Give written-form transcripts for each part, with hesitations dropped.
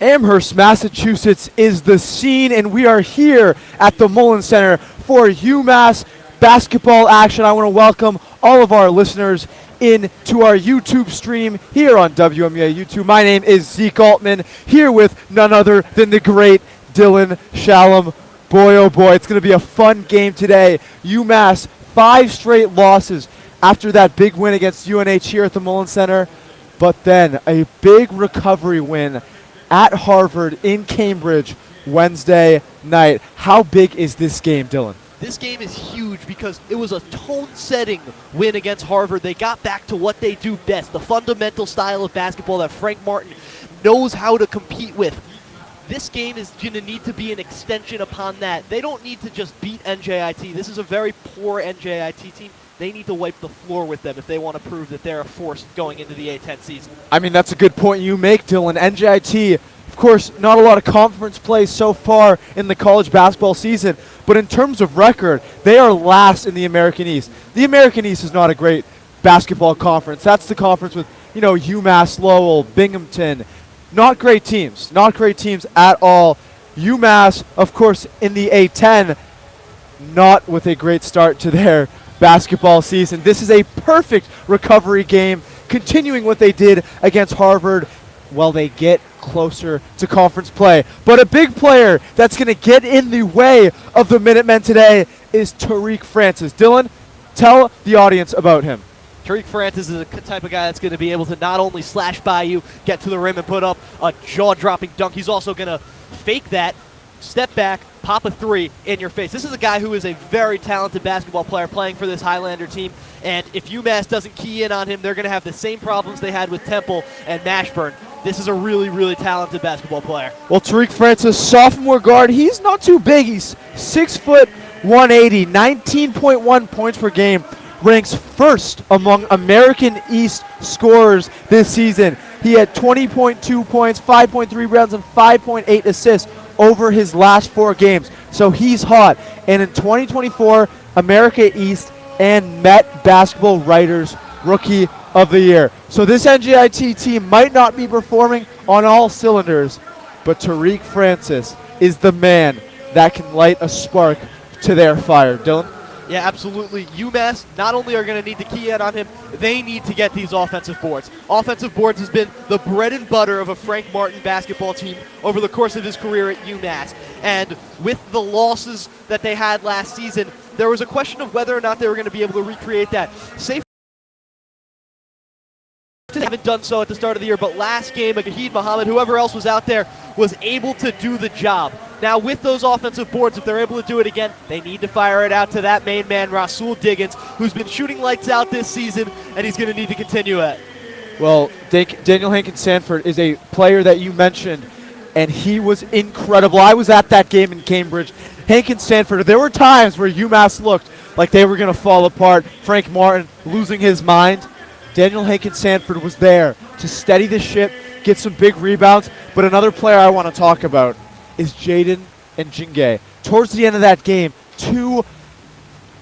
Amherst, Massachusetts is the scene, and we are here at the Mullen Center for UMass basketball action. I want to welcome all of our listeners into our YouTube stream here on WMUA YouTube. My name is Zeke Altman, here with none other than the great Dylan Shalom. Boy, oh boy, it's going to be a fun game today. UMass, 5 straight losses after that big win against UNH here at the Mullen Center, but then a big recovery win at Harvard in Cambridge Wednesday night. How big is this game, Dylan? This game is huge because it was a tone-setting win against Harvard. They got back to what they do best, the fundamental style of basketball that Frank Martin knows how to compete with. This game is going to need to be an extension upon that. They don't need to just beat NJIT. This is a very poor NJIT team. They need to wipe the floor with them if they want to prove that they're a force going into the A-10 season. I mean, that's a good point you make, Dylan. NJIT, of course, not a lot of conference play so far in the college basketball season, but in terms of record, they are last in the American East. The American East is not a great basketball conference. That's the conference with, UMass, Lowell, Binghamton. Not great teams at all. UMass, of course, in the A-10, not with a great start to their basketball season. This is a perfect recovery game, continuing what they did against Harvard while they get closer to conference play. But a big player that's going to get in the way of the Minutemen today is Tariq Francis. Dylan, tell the audience about him. Tariq Francis is the type of guy that's going to be able to not only slash by you, get to the rim and put up a jaw-dropping dunk, he's also going to fake that, step back, pop a three in your face. This is a guy who is a very talented basketball player playing for this Highlander team, and if UMass doesn't key in on him, they're going to have the same problems they had with Temple and Mashburn. This is a really, really talented basketball player. Well, Tariq Francis, sophomore guard, he's not too big. He's 6 foot 180, 19.1 points per game, ranks first among American East scorers this season. He had 20.2 points, 5.3 rebounds, and 5.8 assists over his last 4 games. So he's hot. And in 2024, America East and Met Basketball Writers Rookie of the Year. So this NJIT team might not be performing on all cylinders, but Tariq Francis is the man that can light a spark to their fire. Dylan? Yeah, absolutely. UMass not only are going to need to key in on him, they need to get these offensive boards. Offensive boards has been the bread and butter of a Frank Martin basketball team over the course of his career at UMass. And with the losses that they had last season, there was a question of whether or not they were going to be able to recreate that. Haven't done so at the start of the year, but last game, Agahid Muhammad, whoever else was out there, was able to do the job. Now, with those offensive boards, if they're able to do it again, they need to fire it out to that main man, Rasul Diggins, who's been shooting lights out this season, and he's going to need to continue it. Well, Daniel Hankins-Sanford is a player that you mentioned, and he was incredible. I was at that game in Cambridge. Hankins-Sanford, there were times where UMass looked like they were going to fall apart. Frank Martin losing his mind. Daniel Hankins-Sanford was there to steady the ship, get some big rebounds. But another player I want to talk about is Jaden Njinge. Towards the end of that game, 2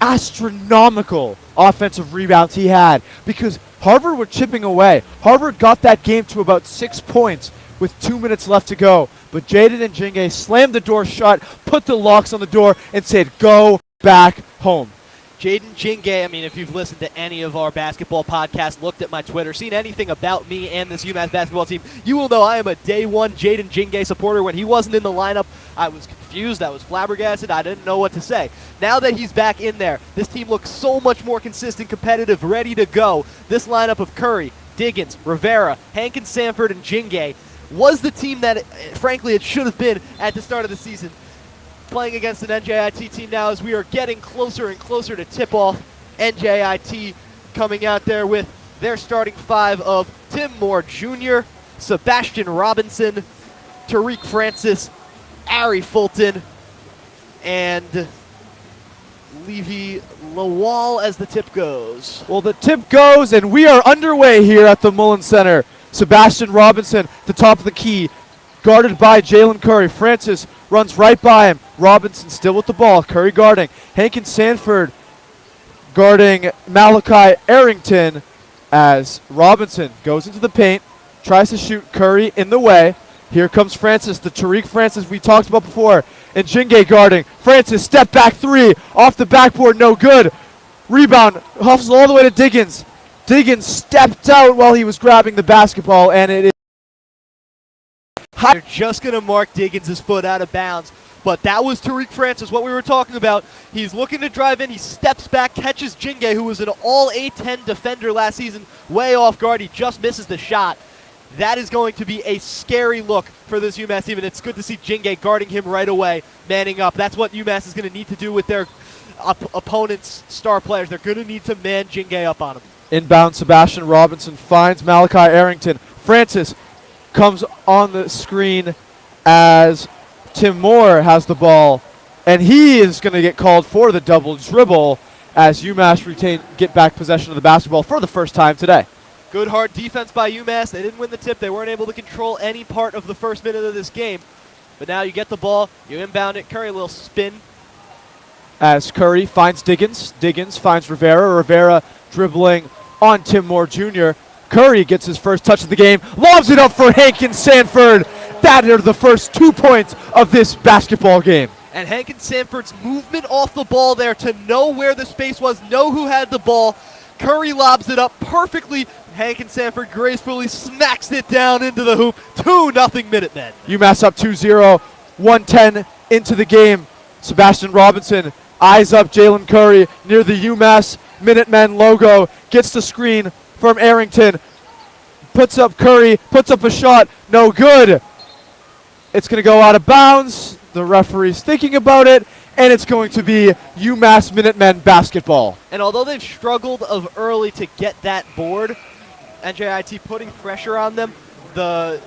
astronomical offensive rebounds he had because Harvard were chipping away. Harvard got that game to about 6 points with 2 minutes left to go. But Jaden Njinge slammed the door shut, put the locks on the door, and said, "Go back home." Jaden Njinge, if you've listened to any of our basketball podcasts, looked at my Twitter, seen anything about me and this UMass basketball team, you will know I am a day one Jaden Njinge supporter. When he wasn't in the lineup, I was confused, I was flabbergasted, I didn't know what to say. Now that he's back in there, this team looks so much more consistent, competitive, ready to go. This lineup of Curry, Diggins, Rivera, Hankins-Sanford, and Njinge was the team that, frankly, it should have been at the start of the season. Playing against an NJIT team now as we are getting closer and closer to tip-off. NJIT coming out there with their starting 5 of Tim Moore Jr., Sebastian Robinson, Tariq Francis, Ari Fulton, and Levi Lawal as the tip goes. Well, the tip goes, and we are underway here at the Mullen Center. Sebastian Robinson, the top of the key, guarded by Jalen Curry. Francis runs right by him. Robinson still with the ball. Curry guarding. Hankins-Sanford guarding Malachi Arrington as Robinson goes into the paint, tries to shoot Curry in the way. Here comes Francis, the Tariq Francis we talked about before. And Njinge guarding. Francis, step back three. Off the backboard, no good. Rebound, hustles all the way to Diggins. Diggins stepped out while he was grabbing the basketball, and it is. They're just going to mark Diggins' foot out of bounds. But that was Tariq Francis, what we were talking about. He's looking to drive in. He steps back, catches Njinge, who was an all A-10 defender last season, way off guard. He just misses the shot. That is going to be a scary look for this UMass team, and it's good to see Njinge guarding him right away, manning up. That's what UMass is going to need to do with their opponent's star players. They're going to need to man Njinge up on him. Inbound, Sebastian Robinson finds Malachi Arrington. Francis comes on the screen as Tim Moore has the ball, and he is going to get called for the double dribble as UMass get back possession of the basketball for the first time today. Good hard defense by UMass. They didn't win the tip. They weren't able to control any part of the first minute of this game. But now you get the ball, you inbound it. Curry, a little spin. As Curry finds Diggins. Diggins finds Rivera. Rivera dribbling on Tim Moore Jr. Curry gets his first touch of the game. Lobs it up for Hankins Sanford. That are the first 2 points of this basketball game. And Hankins Sanford's movement off the ball there to know where the space was, know who had the ball. Curry lobs it up perfectly. Hankins Sanford gracefully smacks it down into the hoop. 2-0 Minutemen. UMass up 2-0, 1:10 into the game. Sebastian Robinson eyes up Jalen Curry near the UMass Minutemen logo. Gets the screen from Arrington. Puts up Curry, puts up a shot. No good. It's going to go out of bounds. The referee's thinking about it, and it's going to be UMass Minutemen basketball. And although they've struggled of early to get that board, NJIT putting pressure on them, the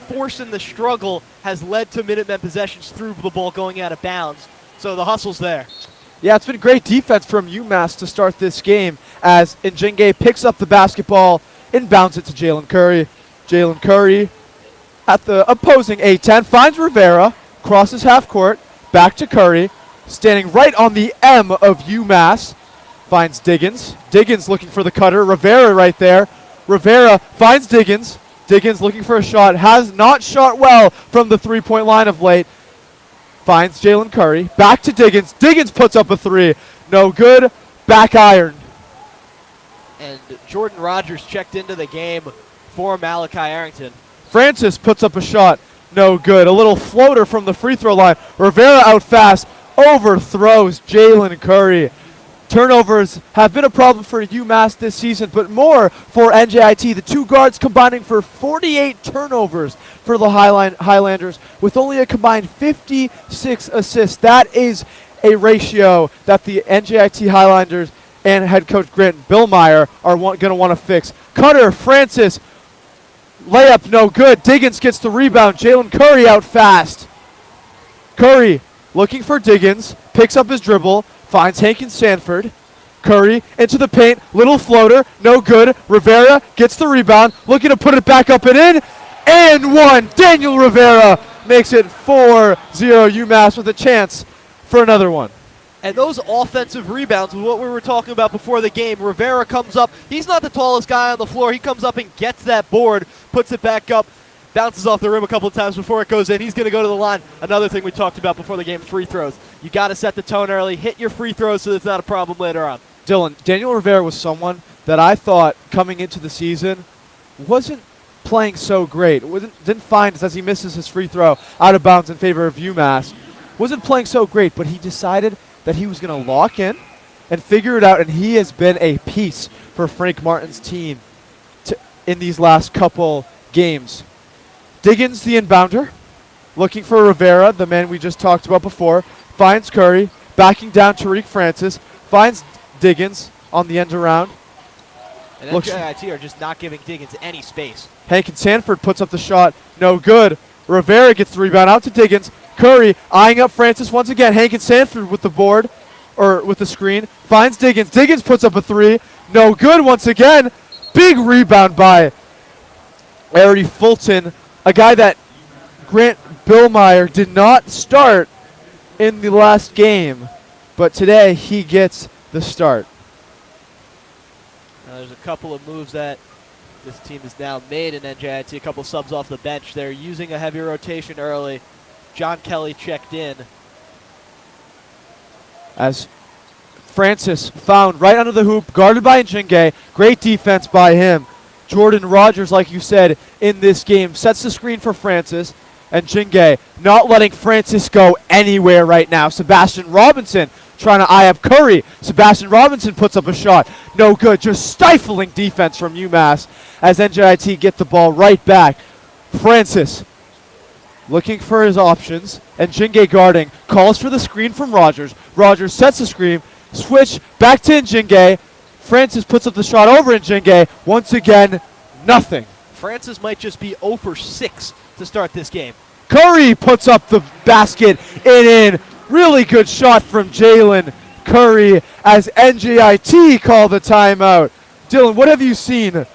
force and the struggle has led to Minutemen possessions through the ball going out of bounds. So the hustle's there. Yeah, it's been great defense from UMass to start this game as Njinge picks up the basketball, inbounds it to Jalen Curry. Jalen Curry at the opposing A-10 finds Rivera, crosses half court, back to Curry, standing right on the M of UMass, finds Diggins. Diggins looking for the cutter. Rivera right there. Rivera finds Diggins. Diggins looking for a shot. Has not shot well from the three-point line of late. Finds Jalen Curry. Back to Diggins. Diggins puts up a three. No good. Back iron. And Jordan Rogers checked into the game for Malachi Arrington. Francis puts up a shot. No good. A little floater from the free throw line. Rivera out fast. Overthrows Jalen Curry. Turnovers have been a problem for UMass this season, but more for NJIT. The two guards combining for 48 turnovers for the Highlanders with only a combined 56 assists. That is a ratio that the NJIT Highlanders and head coach Grant Billmeyer are going to want to fix. Cutter, Francis, layup no good. Diggins gets the rebound. Jalen Curry out fast. Curry looking for Diggins, picks up his dribble, finds Hankins Sanford. Curry into the paint, little floater, no good. Rivera gets the rebound, looking to put it back up and in, and one. Daniel Rivera makes it 4-0 UMass with a chance for another one. And those offensive rebounds was what we were talking about before the game. Rivera comes up. He's not the tallest guy on the floor. He comes up and gets that board, puts it back up, bounces off the rim a couple of times before it goes in. He's going to go to the line. Another thing we talked about before the game, free throws. You got to set the tone early, hit your free throws so it's not a problem later on. Dylan, Daniel Rivera was someone that I thought coming into the season wasn't playing so great. Didn't find, as he misses his free throw out of bounds in favor of UMass, wasn't playing so great, but he decided that he was going to lock in and figure it out, and he has been a piece for Frank Martin's team in these last couple games. Diggins, the inbounder, looking for Rivera, the man we just talked about before, finds Curry, backing down Tariq Francis, finds Diggins on the end around. And NJIT are just not giving Diggins any space. Hankins Sanford puts up the shot, no good. Rivera gets the rebound out to Diggins. Curry eyeing up Francis once again. Hankins Sanford with the board, or with the screen, finds Diggins. Diggins puts up a three, no good once again. Big rebound by Ari Fulton, a guy that Grant Billmeyer did not start in the last game, but today he gets the start. There's a couple of moves that This team has now made an NJIT, a couple subs off the bench. They're using a heavy rotation early. John Kelly checked in. As Francis found right under the hoop, guarded by Njinge. Great defense by him. Jordan Rogers, like you said, in this game, sets the screen for Francis. And Njinge not letting Francis go anywhere right now. Sebastian Robinson trying to eye up Curry. Sebastian Robinson puts up a shot. No good. Just stifling defense from UMass as NJIT get the ball right back. Francis looking for his options, and Njinge guarding, calls for the screen from Rogers. Rogers sets the screen, switch back to Njinge. Francis puts up the shot over Njinge. Once again, nothing. Francis might just be 0 for 6 to start this game. Curry puts up the basket and in. Really good shot from Jalen Curry as NJIT call the timeout. Dylan, what have you seen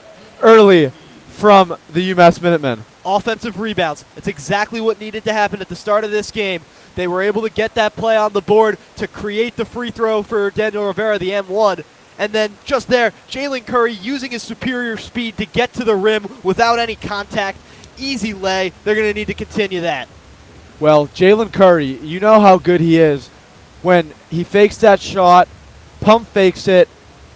early from the UMass Minutemen? Offensive rebounds. It's exactly what needed to happen at the start of this game. They were able to get that play on the board to create the free throw for Daniel Rivera, the M1. And then just there, Jalen Curry using his superior speed to get to the rim without any contact. Easy lay. They're going to need to continue that. Well, Jalen Curry, you know how good he is when he fakes that shot, pump fakes it,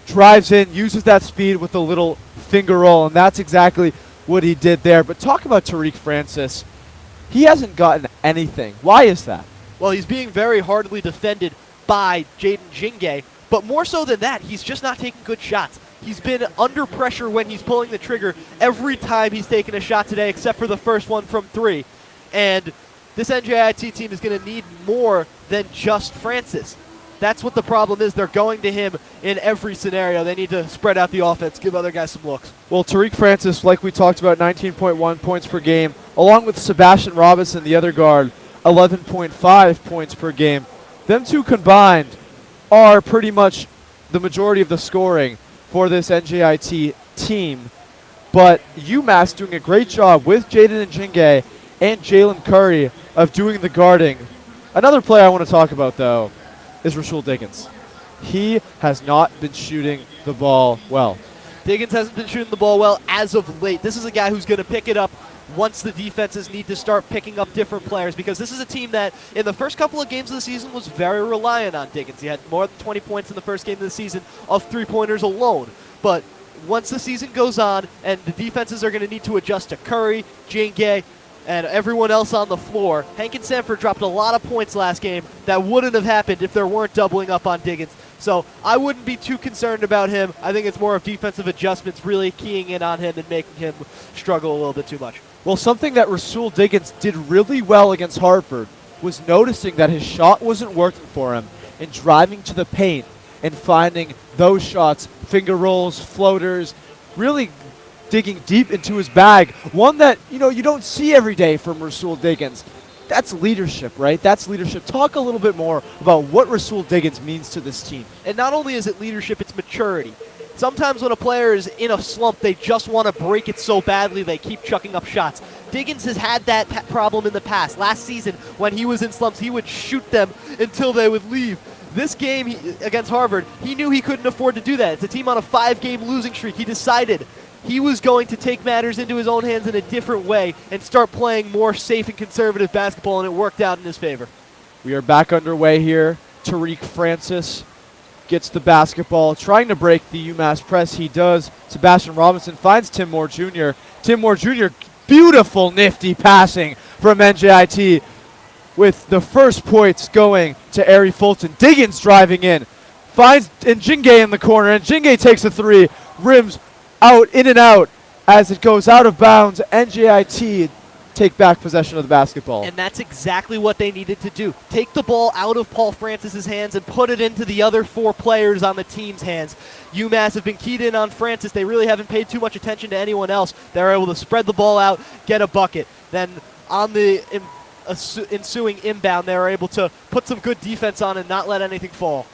drives in, uses that speed with a little finger roll, and that's exactly what he did there. But talk about Tariq Francis. He hasn't gotten anything. Why is that? Well, he's being very hardly defended by Jaden Njinge, but more so than that, he's just not taking good shots. He's been under pressure when he's pulling the trigger every time he's taken a shot today, except for the first one from 3. And this NJIT team is going to need more than just Francis. That's what the problem is. They're going to him in every scenario. They need to spread out the offense, give other guys some looks. Well, Tariq Francis, like we talked about, 19.1 points per game, along with Sebastian Robinson, the other guard, 11.5 points per game. Them two combined are pretty much the majority of the scoring for this NJIT team. But UMass doing a great job with Jaden Njinge and Jalen Curry of doing the guarding. Another player I want to talk about, though, is Rasul Diggins. He has not been shooting the ball well. Diggins hasn't been shooting the ball well as of late. This is a guy who's going to pick it up once the defenses need to start picking up different players, because this is a team that in the first couple of games of the season was very reliant on Diggins. He had more than 20 points in the first game of the season of three-pointers alone. But once the season goes on and the defenses are going to need to adjust to Curry, Njinge, and everyone else on the floor, Hank and Sanford dropped a lot of points last game that wouldn't have happened if there weren't doubling up on Diggins. So I wouldn't be too concerned about him. I think it's more of defensive adjustments really keying in on him and making him struggle a little bit too much. Well, something that Rasul Diggins did really well against Hartford was noticing that his shot wasn't working for him and driving to the paint and finding those shots, finger rolls, floaters, really digging deep into his bag. One that, you don't see every day from Rasul Diggins. That's leadership, right? That's leadership. Talk a little bit more about what Rasul Diggins means to this team. And not only is it leadership, it's maturity. Sometimes when a player is in a slump, they just want to break it so badly they keep chucking up shots. Diggins has had that problem in the past. Last season, when he was in slumps, he would shoot them until they would leave. This game against Harvard, he knew he couldn't afford to do that. It's a team on a 5-game losing streak. He decided he was going to take matters into his own hands in a different way and start playing more safe and conservative basketball, and it worked out in his favor. We are back underway here. Tariq Francis gets the basketball, trying to break the UMass press. He does. Sebastian Robinson finds Tim Moore Jr. Tim Moore Jr., beautiful, nifty passing from NJIT with the first points going to Ari Fulton. Diggins driving in, finds Njinge in the corner. Njinge takes a three, rims out, in and out. As it goes out of bounds, NJIT take back possession of the basketball. And that's exactly what they needed to do. Take the ball out of Paul Francis's hands and put it into the other 4 players on the team's hands. UMass have been keyed in on Francis. They really haven't paid too much attention to anyone else. They're able to spread the ball out, get a bucket. Then on the ensuing inbound, they were able to put some good defense on and not let anything fall.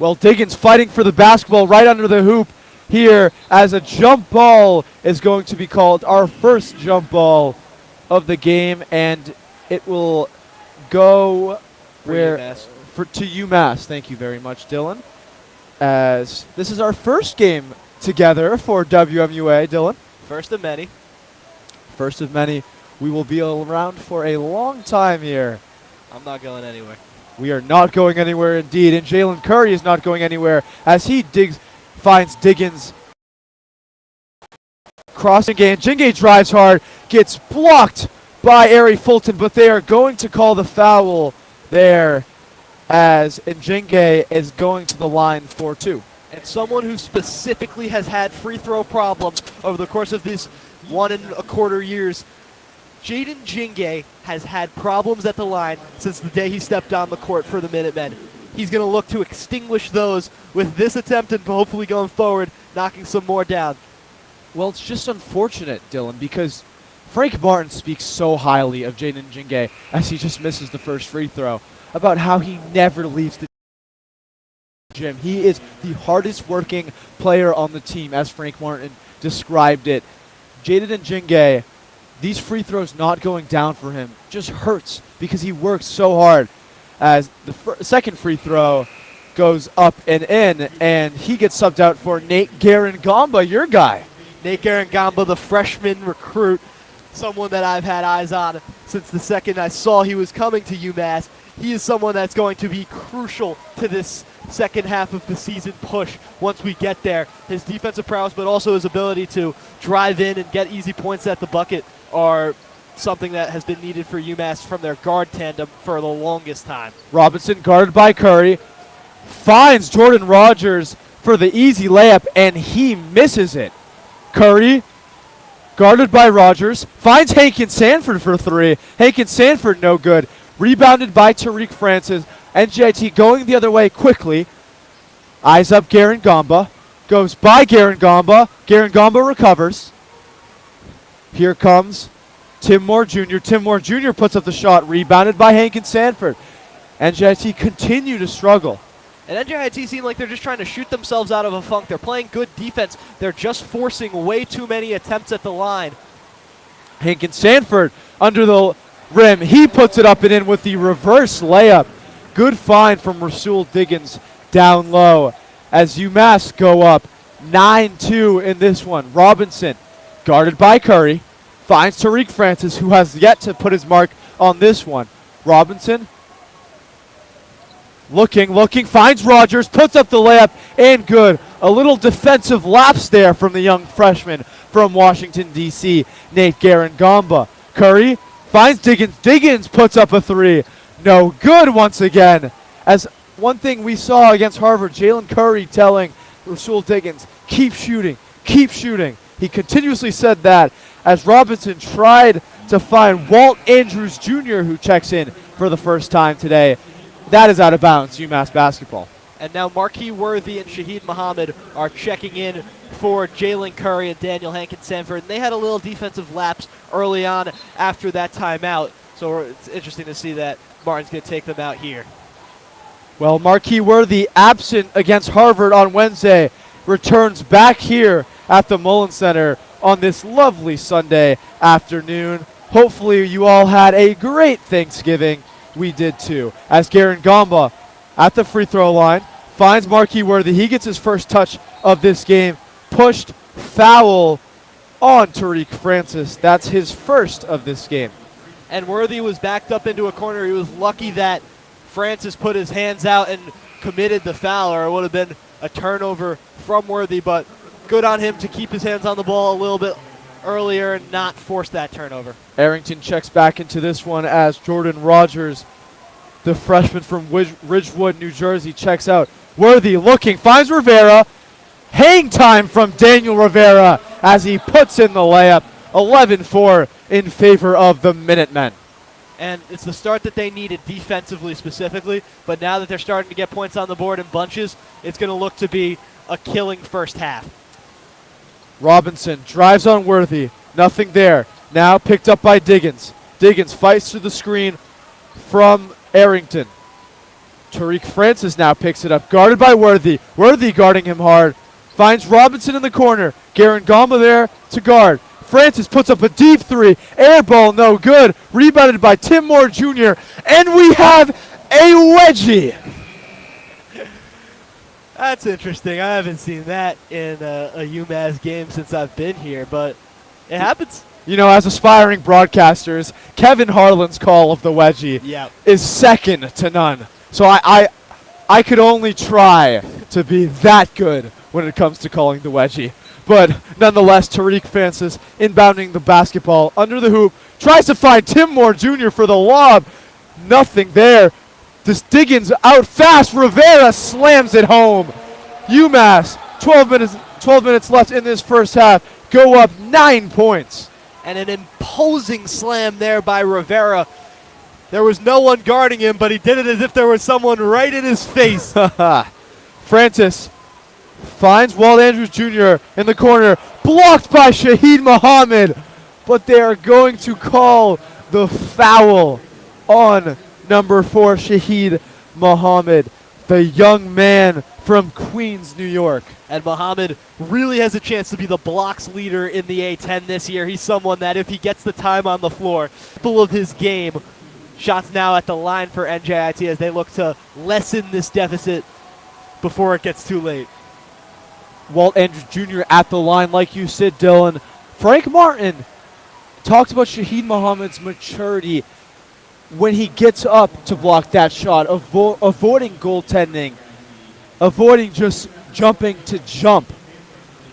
Well, Diggins fighting for the basketball right under the hoop here as a jump ball is going to be called. Our first jump ball of the game, and it will go to UMass. Thank you very much, Dylan. As this is our first game together for WMUA, Dylan. First of many. First of many. We will be around for a long time here. I'm not going anywhere. We are not going anywhere indeed, and Jalen Curry is not going anywhere as he finds Diggins. Crossing game. Njinge drives hard, gets blocked by Ari Fulton, but they are going to call the foul there as Njinge is going to the line for 2. And someone who specifically has had free throw problems over the course of these 1.25 years, Jaden Njinge has had problems at the line since the day he stepped on the court for the Minutemen. He's going to look to extinguish those with this attempt and hopefully going forward, knocking some more down. Well, it's just unfortunate, Dylan, because Frank Martin speaks so highly of Jaden Njinge as he just misses the first free throw about how he never leaves the gym. He is the hardest working player on the team, as Frank Martin described it. Jaden Njinge, these free throws not going down for him just hurts because he works so hard. As the second free throw goes up and in, and he gets subbed out for Nate Garangamba, your guy. Nate Garangamba, the freshman recruit, someone that I've had eyes on since the second I saw he was coming to UMass. He is someone that's going to be crucial to this second half of the season push once we get there. His defensive prowess, but also his ability to drive in and get easy points at the bucket are something that has been needed for UMass from their guard tandem for the longest time. Robinson guarded by Curry, finds Jordan Rogers for the easy layup, and he misses it. Curry, guarded by Rogers, finds Hankins Sanford for 3. Hankins Sanford no good. Rebounded by Tariq Francis. NJIT going the other way quickly. Eyes up Garangamba. Goes by Garangamba. Garangamba recovers. Here comes Tim Moore Jr. Tim Moore Jr. puts up the shot. Rebounded by Hankins Sanford. NJIT continue to struggle. And NJIT seem like they're just trying to shoot themselves out of a funk. They're playing good defense. They're just forcing way too many attempts at the line. Hankins Sanford under the rim. He puts it up and in with the reverse layup. Good find from Rasul Diggins down low as UMass go up 9-2 in this one. Robinson, guarded by Curry, finds Tariq Francis, who has yet to put his mark on this one. Robinson, looking, finds Rogers, puts up the layup, and good. A little defensive lapse there from the young freshman from Washington, D.C., Nate Garangamba. Curry finds Diggins. Diggins puts up a 3. No good once again. As one thing we saw against Harvard, Jalen Curry telling Rasul Diggins, keep shooting, keep shooting. He continuously said that as Robinson tried to find Walt Andrews Jr., who checks in for the first time today. That is out of bounds, UMass basketball. And now Marquis Worthy and Shaheed Muhammad are checking in for Jalen Curry and Daniel Hankins Sanford. And they had a little defensive lapse early on after that timeout. So it's interesting to see that Martin's going to take them out here. Well, Marquis Worthy, absent against Harvard on Wednesday, returns back here at the Mullen Center on this lovely Sunday afternoon. Hopefully you all had a great Thanksgiving. We did too. As Garangamba at the free throw line finds Marquis Worthy. He gets his first touch of this game. Pushed foul on Tariq Francis. That's his first of this game. And Worthy was backed up into a corner. He was lucky that Francis put his hands out and committed the foul, or it would have been a turnover from Worthy, but good on him to keep his hands on the ball a little bit earlier and not force that turnover. Arrington checks back into this one as Jordan Rogers, the freshman from Ridgewood, New Jersey, checks out. Worthy looking, finds Rivera. Hang time from Daniel Rivera as he puts in the layup. 11-4 in favor of the Minutemen. And it's the start that they needed defensively specifically, but now that they're starting to get points on the board in bunches, it's going to look to be a killing first half. Robinson drives on Worthy. Nothing there. Now picked up by Diggins. Diggins fights through the screen from Arrington. Tariq Francis now picks it up. Guarded by Worthy. Worthy guarding him hard. Finds Robinson in the corner. Garangamba there to guard. Francis puts up a deep 3. Air ball no good. Rebounded by Tim Moore Jr. And we have a wedgie. That's interesting. I haven't seen that in a UMass game since I've been here, but It happens. You know, as aspiring broadcasters, Kevin Harlan's call of the wedgie is second to none. So I could only try to be that good when it comes to calling the wedgie. But nonetheless, Tariq Francis inbounding the basketball under the hoop, tries to find Tim Moore Jr. for the lob. Nothing there. This Diggins out fast. Rivera slams it home. UMass, 12 minutes left in this first half, go up 9 points. And an imposing slam there by Rivera. There was no one guarding him, but he did it as if there was someone right in his face. Francis finds Walt Andrews Jr. in the corner, blocked by Shaheed Muhammad, but they are going to call the foul on number 4, Shaheed Muhammad, the young man from Queens, New York. And Muhammad really has a chance to be the blocks leader in the A-10 this year. He's someone that if he gets the time on the floor, full of his game. Shots now at the line for NJIT as they look to lessen this deficit before it gets too late. Walt Andrews Jr. at the line, like you said, Dylan. Frank Martin talks about Shaheed Muhammad's maturity when he gets up to block that shot, avoiding goaltending, avoiding just jumping to jump.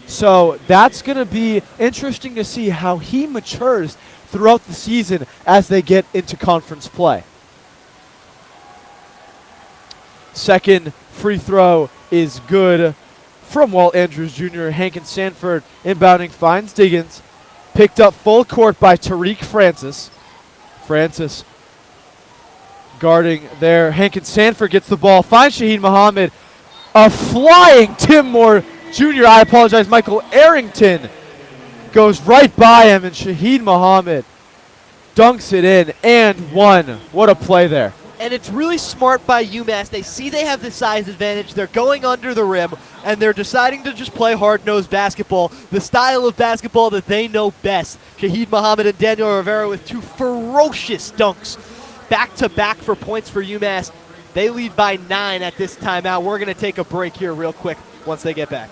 So that's going to be interesting to see how he matures throughout the season as they get into conference play. Second free throw is good from Walt Andrews Jr. Hankin Sanford inbounding finds Diggins. Picked up full court by Tariq Francis. Francis guarding there. Hankin Sanford gets the ball, finds Shaheed Muhammad. A flying Tim Moore Jr., I apologize, Michael Arrington goes right by him, and Shaheed Muhammad dunks it in and one. What a play there. And it's really smart by UMass. They see they have the size advantage. They're going under the rim, and they're deciding to just play hard-nosed basketball, the style of basketball that they know best. Shaheed Muhammad and Daniel Rivera with 2 ferocious dunks back-to-back for points for UMass. They lead by 9 at this timeout. We're going to take a break here real quick once they get back.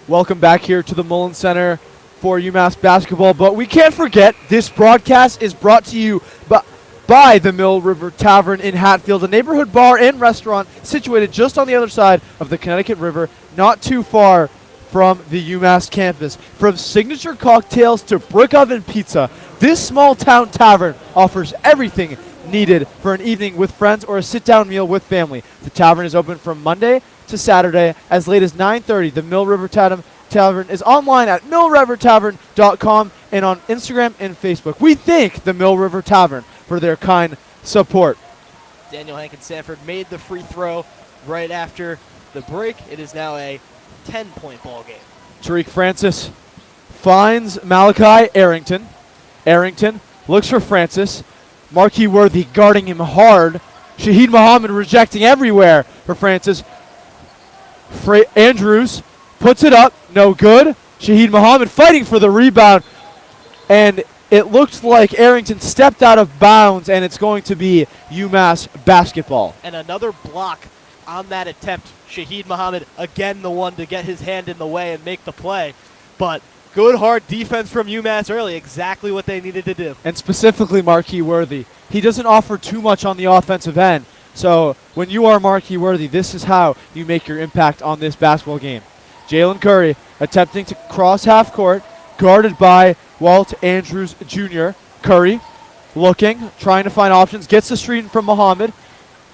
Welcome back here to the Mullen Center for UMass basketball. But we can't forget, this broadcast is brought to you by the Mill River Tavern in Hatfield, a neighborhood bar and restaurant situated just on the other side of the Connecticut River, not too far from the UMass campus. From signature cocktails to brick oven pizza, this small town tavern offers everything needed for an evening with friends or a sit-down meal with family. The tavern is open from Monday to Saturday as late as 9:30. The Mill River Tavern is online at millrivertavern.com and on Instagram and Facebook. We thank the Mill River Tavern for their kind support. Daniel Hankin Sanford made the free throw right after the break. It is now a 10-point ball game. Tariq Francis finds Malachi Arrington. Arrington looks for Francis. Marquis Worthy guarding him hard. Shahid Muhammad rejecting everywhere for Francis. Andrews puts it up, no good. Shahid Muhammad fighting for the rebound, and it looked like Arrington stepped out of bounds, and it's going to be UMass basketball. And another block on that attempt. Shahid Muhammad, again the one to get his hand in the way and make the play. But good hard defense from UMass early, exactly what they needed to do. And specifically Marquis Worthy. He doesn't offer too much on the offensive end. So when you are Marquis Worthy, this is how you make your impact on this basketball game. Jalen Curry attempting to cross half court, guarded by Walt Andrews Jr. Curry looking, trying to find options, gets the screen from Muhammad.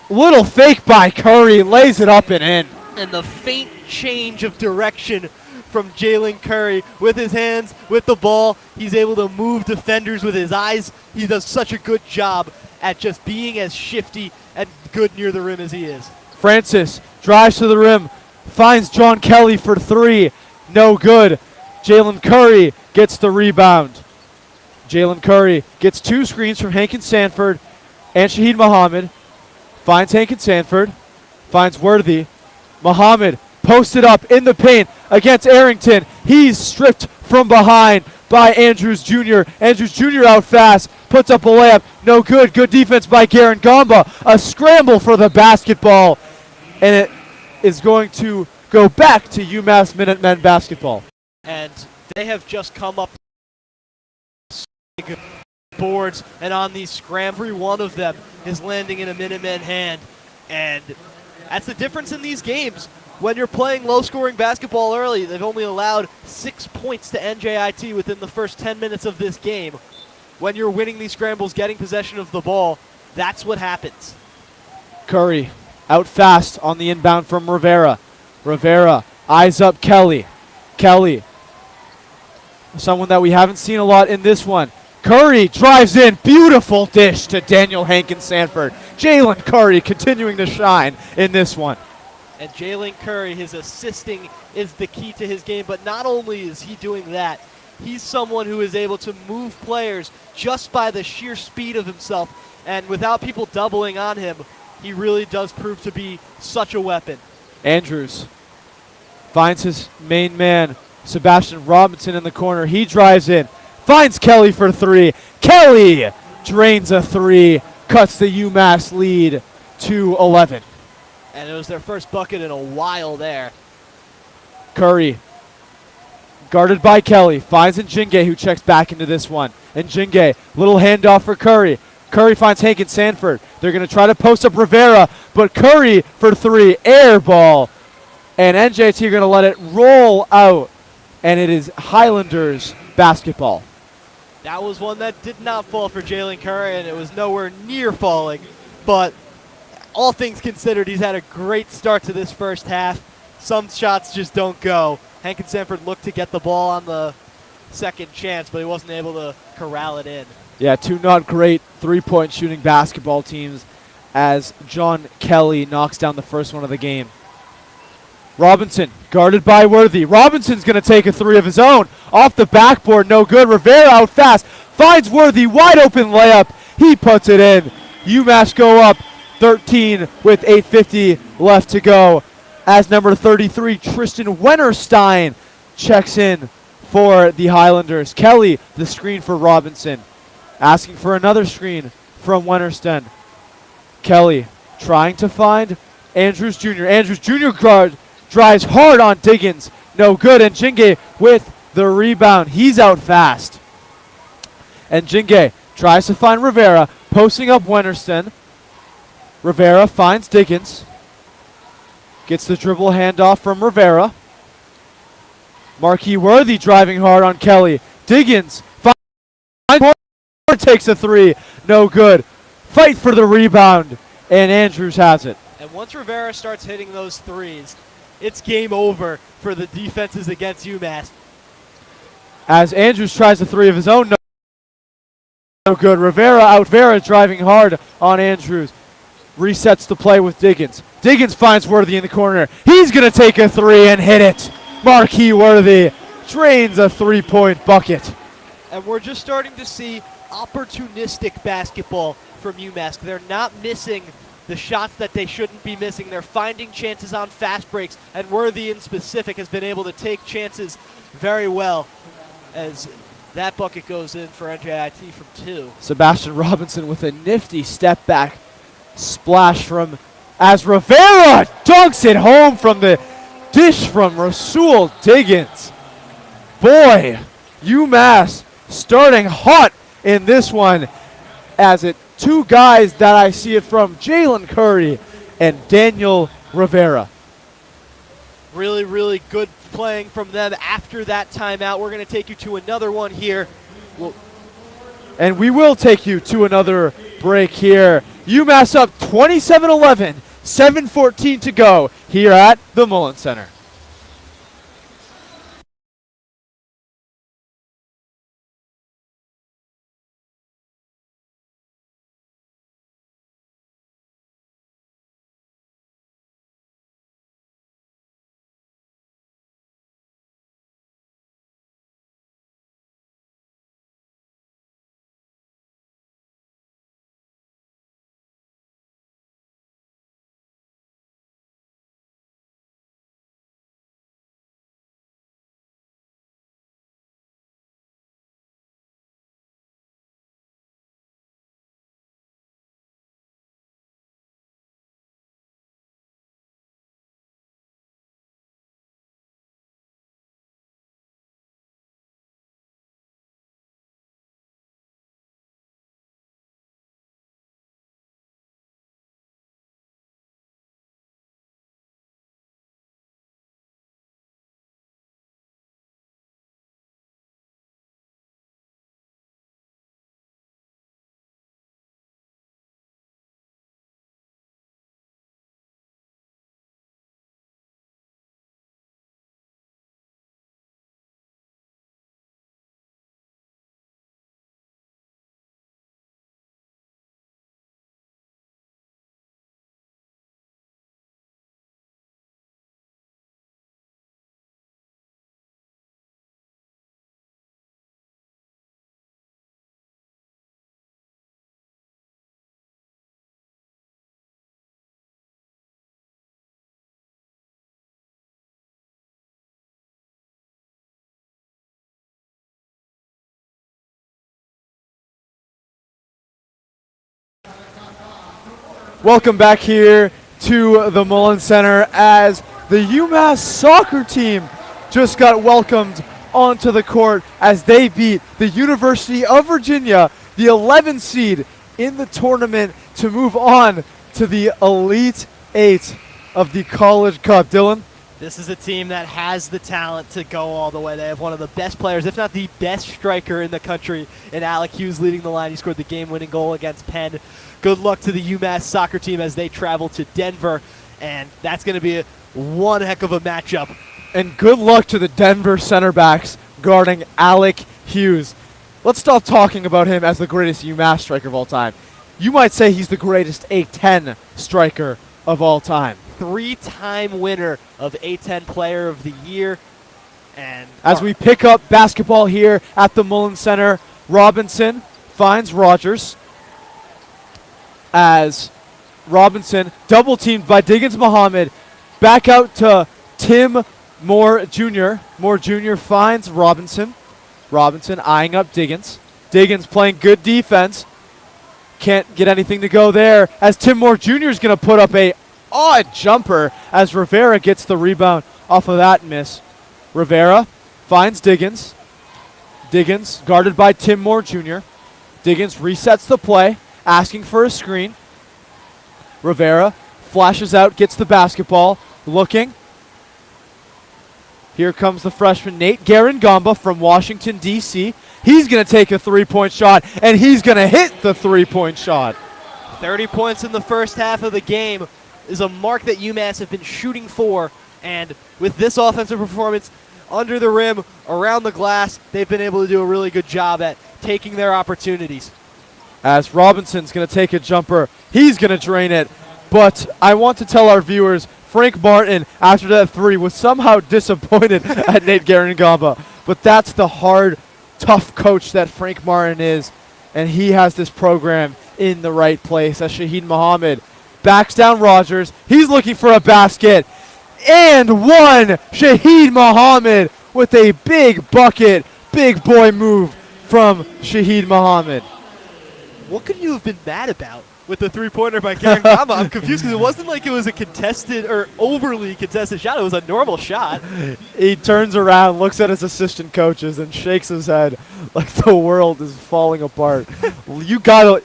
Little fake by Curry, lays it up and in. And the faint change of direction from Jalen Curry with his hands, with the ball. He's able to move defenders with his eyes. He does such a good job at just being as shifty and good near the rim as he is. Francis drives to the rim, finds John Kelly for three. No good. Jalen Curry gets the rebound. Jalen Curry gets two screens from Hankin Sanford and Shahid Muhammad. Finds Hankin Sanford. Finds Worthy. Muhammad posted up in the paint against Arrington. He's stripped from behind by Andrews Jr. Andrews Jr. out fast. Puts up a layup. No good. Good defense by Garen Gamba. A scramble for the basketball. And it is going to go back to UMass Minutemen basketball. And they have just come up boards, and on these scramble, every one of them is landing in a Minutemen hand. And that's the difference in these games. When you're playing low-scoring basketball early, they've only allowed 6 points to NJIT within the first 10 minutes of this game. When you're winning these scrambles, getting possession of the ball, that's what happens. Curry out fast on the inbound from Rivera. Rivera eyes up Kelly. Kelly, someone that we haven't seen a lot in this one. Curry drives in. Beautiful dish to Daniel Hankin Sanford. Jalen Curry continuing to shine in this one. And Jalen Curry, his assisting is the key to his game, but not only is he doing that, he's someone who is able to move players just by the sheer speed of himself, and without people doubling on him, he really does prove to be such a weapon. Andrews finds his main man, Sebastian Robinson, in the corner. He drives in, finds Kelly for three. Kelly drains a three, cuts the UMass lead to 11. And it was their first bucket in a while there. Curry, guarded by Kelly, finds Njinge, who checks back into this one. Njinge, little handoff for Curry. Curry finds Hankin Sanford. They're going to try to post up Rivera, but Curry for three, air ball. And NJIT are going to let it roll out, and it is Highlanders basketball. That was one that did not fall for Jalen Curry, and it was nowhere near falling. But all things considered, he's had a great start to this first half. Some shots just don't go. Hankin Sanford looked to get the ball on the second chance, but he wasn't able to corral it in. Yeah, two not great three-point shooting basketball teams as John Kelly knocks down the first one of the game. Robinson, guarded by Worthy. Robinson's going to take a three of his own. Off the backboard, no good. Rivera out fast. Finds Worthy, wide open layup. He puts it in. UMass go up 13 with 8:50 left to go. As number 33, Tristan Wennerstein, checks in for the Highlanders. Kelly, the screen for Robinson. Asking for another screen from Wennerstein. Kelly trying to find Andrews Jr. Andrews Jr. drives hard on Diggins. No good. And Njinge with the rebound. He's out fast. And Njinge tries to find Rivera, posting up Wennerstein. Rivera finds Diggins. Gets the dribble handoff from Rivera. Marquis Worthy driving hard on Kelly. Diggins finds takes a three. No good. Fight for the rebound. And Andrews has it. And once Rivera starts hitting those threes, it's game over for the defenses against UMass. As Andrews tries a three of his own. No good. Rivera driving hard on Andrews. Resets the play with Diggins. Diggins finds Worthy in the corner. He's going to take a three and hit it. Marquis Worthy drains a three-point bucket. And we're just starting to see opportunistic basketball from UMass. They're not missing the shots that they shouldn't be missing. They're finding chances on fast breaks, and Worthy in specific has been able to take chances very well as that bucket goes in for NJIT from 2. Sebastian Robinson with a nifty step back splash from as Rivera dunks it home from the dish from Rasul Diggins. Boy, UMass starting hot in this one as it two guys that I see it from, Jalen Curry and Daniel Rivera. Really, really good playing from them after that timeout. We're going to take you to another one here. And we will take you to another break here. UMass up 27-11, 7:14 to go here at the Mullen Center. Welcome back here to the Mullen Center as the UMass soccer team just got welcomed onto the court as they beat the University of Virginia, the 11 seed in the tournament, to move on to the Elite Eight of the College Cup. Dylan? This is a team that has the talent to go all the way. They have one of the best players, if not the best striker in the country, in Alec Hughes leading the line. He scored the game-winning goal against Penn. Good luck to the UMass soccer team as they travel to Denver, and that's going to be one heck of a matchup. And good luck to the Denver center backs guarding Alec Hughes. Let's stop talking about him as the greatest UMass striker of all time. You might say he's the greatest A10 striker of all time. 3-time winner of A10 Player of the Year. And as we pick up basketball here at the Mullen Center, Robinson finds Rogers as Robinson double teamed by Diggins Muhammad. Back out to Tim Moore Jr. Moore Jr. finds Robinson. Robinson eyeing up Diggins. Diggins playing good defense. Can't get anything to go there as Tim Moore Jr. is going to put up a odd jumper as Rivera gets the rebound off of that miss. Rivera finds Diggins. Diggins guarded by Tim Moore Jr. Diggins resets the play, asking for a screen. Rivera flashes out, gets the basketball, looking. Here comes the freshman Nate Garangamba from Washington, D.C. He's going to take a three-point shot, and he's going to hit the three-point shot. 30 points in the first half of the game is a mark that UMass have been shooting for, and with this offensive performance under the rim, around the glass, they've been able to do a really good job at taking their opportunities. As Robinson's going to take a jumper, he's going to drain it, but I want to tell our viewers, Frank Martin, after that three, was somehow disappointed at Nate Garangamba, but that's the hard, tough coach that Frank Martin is, and he has this program in the right place as Shaheed Muhammad backs down Rogers. He's looking for a basket. And one, Shaheed Muhammad with a big bucket, big boy move from Shaheed Muhammad. What could you have been mad about with the three-pointer by Karen Gama? I'm confused because it wasn't like it was a contested or overly contested shot. It was a normal shot. He turns around, looks at his assistant coaches, and shakes his head like the world is falling apart. You got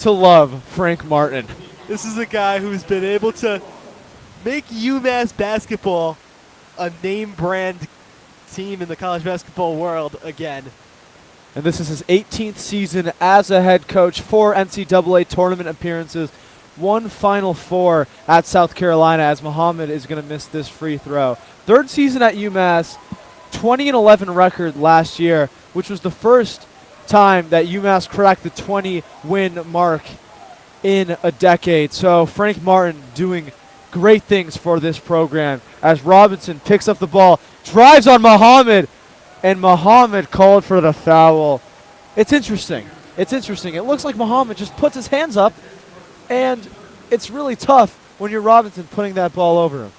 to love Frank Martin. This is a guy who's been able to make UMass basketball a name brand team in the college basketball world again. And this is his 18th season as a head coach, 4 NCAA tournament appearances, 1 Final Four at South Carolina, as Muhammad is going to miss this free throw. 3rd season at UMass, 20-11 record last year, which was the first time that UMass cracked the 20-win mark in a decade. So Frank Martin doing great things for this program as Robinson picks up the ball, drives on Muhammad, and Muhammad called for the foul. It's interesting. It looks like Muhammad just puts his hands up, and it's really tough when you're Robinson putting that ball over him.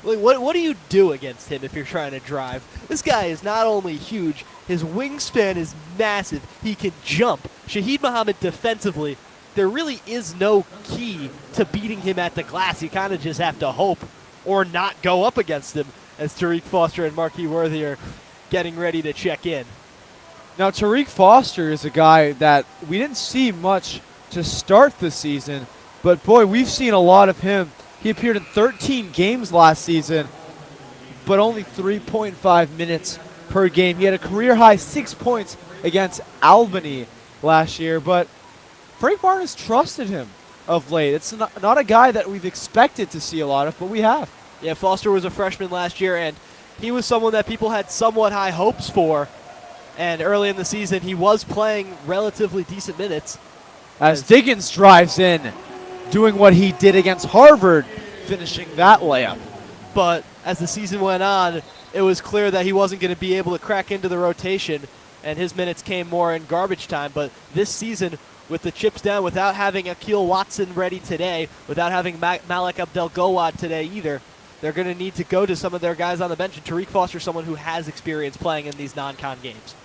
Like, what do you do against him if you're trying to drive? This guy is not only huge, his wingspan is massive. He can jump. Shaheed Muhammad defensively, there really is no key to beating him at the glass. You kind of just have to hope or not go up against him, as Tariq Foster and Marquis Worthy are getting ready to check in. Now, Tariq Foster is a guy that we didn't see much to start the season, but boy, we've seen a lot of him. He appeared in 13 games last season, but only 3.5 minutes per game. He had a career-high 6 points against Albany last year, but Frank Martin has trusted him of late. It's not a guy that we've expected to see a lot of, but we have. Yeah, Foster was a freshman last year, and he was someone that people had somewhat high hopes for. And early in the season, he was playing relatively decent minutes. As Diggins drives in, doing what he did against Harvard, finishing that layup. But as the season went on, it was clear that he wasn't going to be able to crack into the rotation, and his minutes came more in garbage time. But this season, with the chips down, without having Akil Watson ready today, without having Malik Abdel-Gowad today either, they're going to need to go to some of their guys on the bench. And Tariq Foster, someone who has experience playing in these non-con games.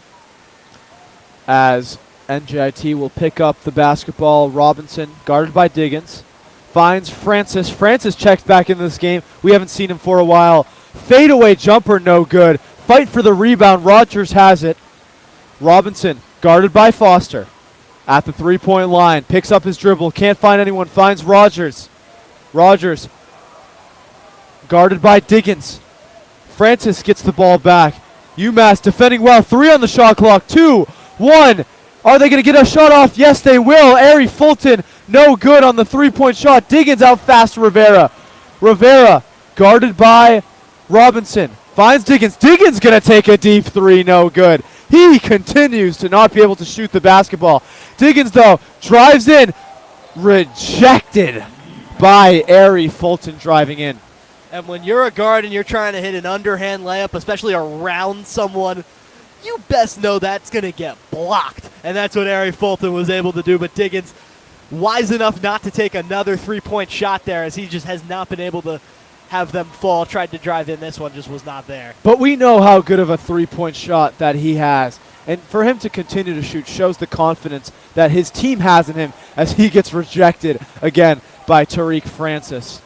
As NJIT will pick up the basketball, Robinson, guarded by Diggins, finds Francis. Francis checks back into this game. We haven't seen him for a while. Fadeaway jumper, no good. Fight for the rebound. Rogers has it. Robinson, guarded by Foster, at the three-point line. Picks up his dribble. Can't find anyone. Finds Rogers. Rogers, guarded by Diggins. Francis gets the ball back. UMass defending well. 3 on the shot clock. 2, 1. Are they going to get a shot off? Yes, they will. Ari Fulton, no good on the three-point shot. Diggins out fast to Rivera. Rivera, guarded by Robinson. Finds Diggins. Diggins going to take a deep 3, no good. He continues to not be able to shoot the basketball. Diggins, though, drives in. Rejected by Ari Fulton driving in. And when you're a guard and you're trying to hit an underhand layup, especially around someone, you best know that's going to get blocked. And that's what Ari Fulton was able to do. But Diggins, wise enough not to take another three-point shot there, as he just has not been able to have them fall. Tried to drive in. This one just was not there. But we know how good of a three-point shot that he has. And for him to continue to shoot shows the confidence that his team has in him as he gets rejected again by Tariq Francis.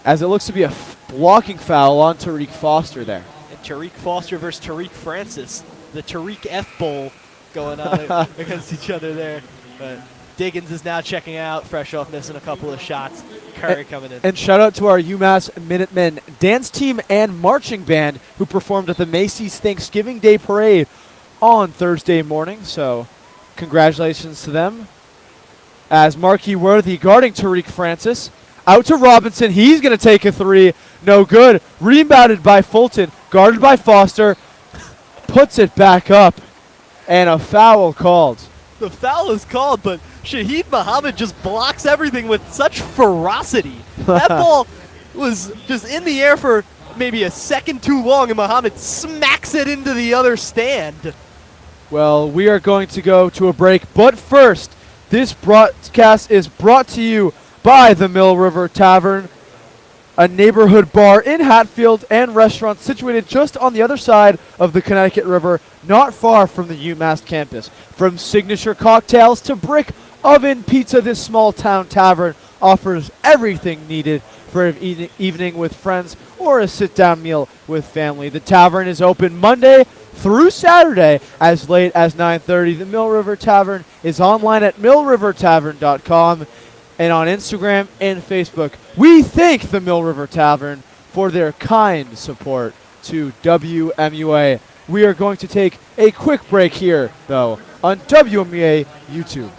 As it looks to be a blocking foul on Tariq Foster there. And Tariq Foster versus Tariq Francis. The Tariq F Bowl going on against each other there. But Diggins is now checking out, fresh off missing a couple of shots. Curry coming in. And shout out to our UMass Minutemen dance team and marching band who performed at the Macy's Thanksgiving Day Parade on Thursday morning. So congratulations to them. As Marquis Worthy guarding Tariq Francis. Out to Robinson. He's going to take a 3. No good. Rebounded by Fulton. Guarded by Foster. Puts it back up. And a foul called. The foul is called, but Shaheed Muhammad just blocks everything with such ferocity. That ball was just in the air for maybe a second too long, and Muhammad smacks it into the other stand. Well, we are going to go to a break, but first, This broadcast is brought to you by the Mill River Tavern, a neighborhood bar in Hatfield and restaurant situated just on the other side of the Connecticut River, not far from the UMass campus. From signature cocktails to brick oven pizza, this small town tavern offers everything needed for an evening with friends or a sit-down meal with family. The tavern is open Monday through Saturday as late as 9:30. The Mill River Tavern is online at millrivertavern.com and on Instagram and Facebook. We thank the Mill River Tavern for their kind support to WMUA. We are going to take a quick break here, though, on WMUA YouTube.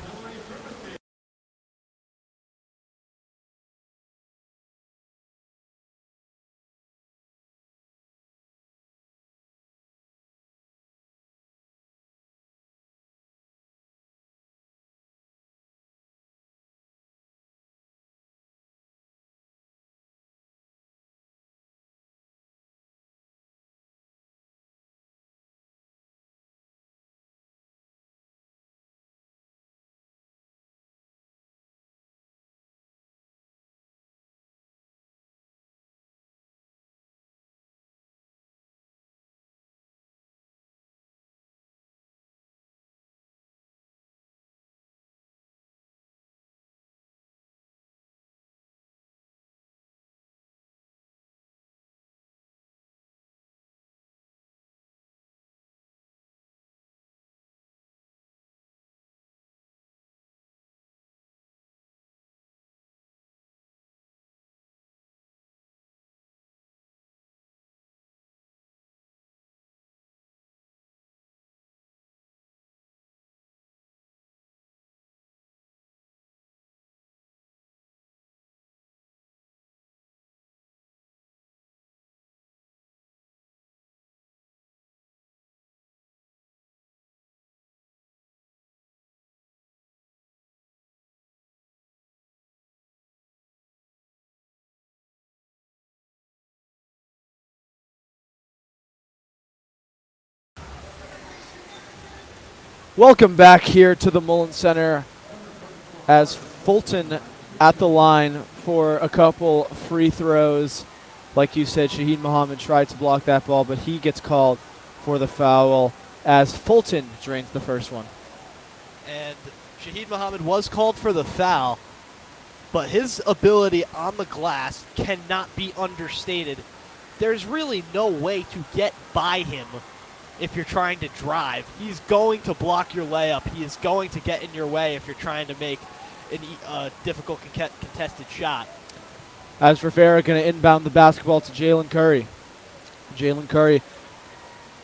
Welcome back here to the Mullen Center as Fulton at the line for a couple free throws. Like you said, Shahid Muhammad tried to block that ball, but he gets called for the foul as Fulton drains the first one. And Shahid Muhammad was called for the foul, but his ability on the glass cannot be understated. There's really no way to get by him if you're trying to drive. He's going to block your layup. He is going to get in your way if you're trying to make a difficult contested shot. As Rivera going to inbound the basketball to Jalen Curry. Jalen Curry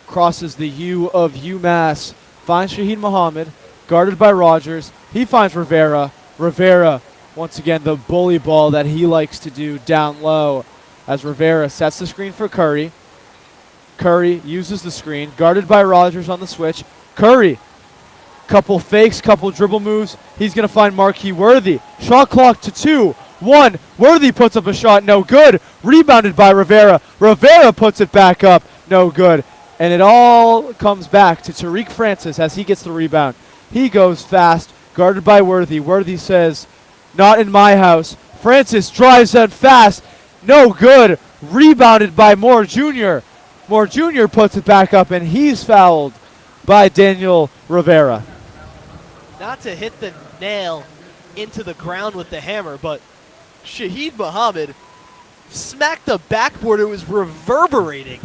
crosses the U of UMass, finds Shahid Muhammad, guarded by Rogers. He finds Rivera. Rivera, once again, the bully ball that he likes to do down low as Rivera sets the screen for Curry. Curry uses the screen, guarded by Rogers on the switch. Curry, couple fakes, couple dribble moves. He's going to find Marquis Worthy. Shot clock to 2-1. Worthy puts up a shot, no good. Rebounded by Rivera. Rivera puts it back up, no good. And it all comes back to Tariq Francis as he gets the rebound. He goes fast, guarded by Worthy. Worthy says, "Not in my house." Francis drives out fast, no good. Rebounded by Moore Jr. Moore Jr. puts it back up, and he's fouled by Daniel Rivera. Not to hit the nail into the ground with the hammer, but Shahid Muhammad smacked the backboard. It was reverberating.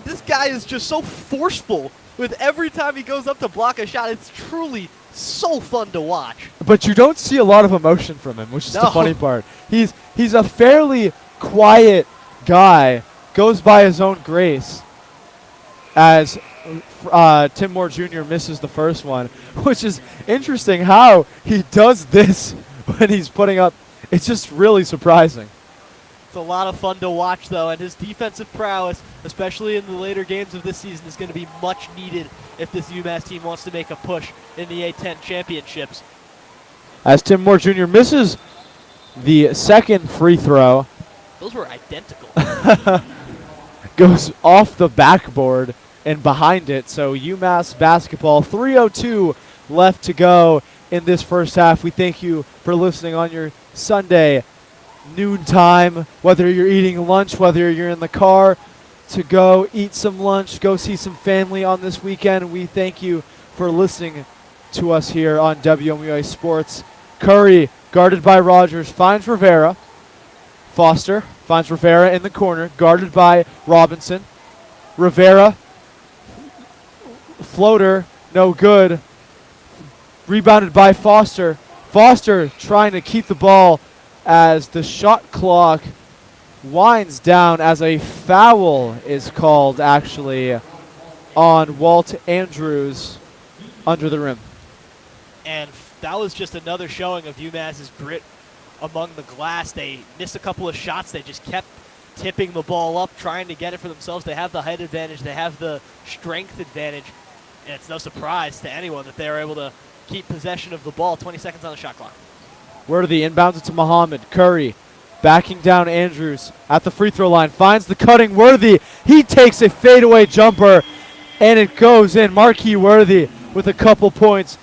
This guy is just so forceful with every time he goes up to block a shot. It's truly so fun to watch. But you don't see a lot of emotion from him, which is the funny part. He's a fairly quiet guy, goes by his own grace as Tim Moore Jr. misses the first one, which is interesting how he does this when he's putting up. It's just really surprising. It's a lot of fun to watch, though, and his defensive prowess, especially in the later games of this season, is going to be much needed if this UMass team wants to make a push in the A-10 championships. As Tim Moore Jr. misses the second free throw. Those were identical. Goes off the backboard and behind it. So UMass basketball, 3:02 left to go in this first half. We thank you for listening on your Sunday noontime, whether you're eating lunch, whether you're in the car to go eat some lunch, go see some family on this weekend. We thank you for listening to us here on WMUA Sports. Curry, guarded by Rogers, finds Rivera. Foster finds Rivera in the corner, guarded by Robinson. Rivera, floater, no good. Rebounded by Foster. Foster trying to keep the ball as the shot clock winds down as a foul is called actually on Walt Andrews under the rim. And that was just another showing of UMass's grit among the glass. They missed a couple of shots. They just kept tipping the ball up, trying to get it for themselves. They have the height advantage. They have the strength advantage. And it's no surprise to anyone that they were able to keep possession of the ball. 20 seconds on the shot clock. Worthy inbounds it to Muhammad. Curry backing down Andrews at the free throw line. Finds the cutting Worthy. He takes a fadeaway jumper, and it goes in. Marquis Worthy with a couple points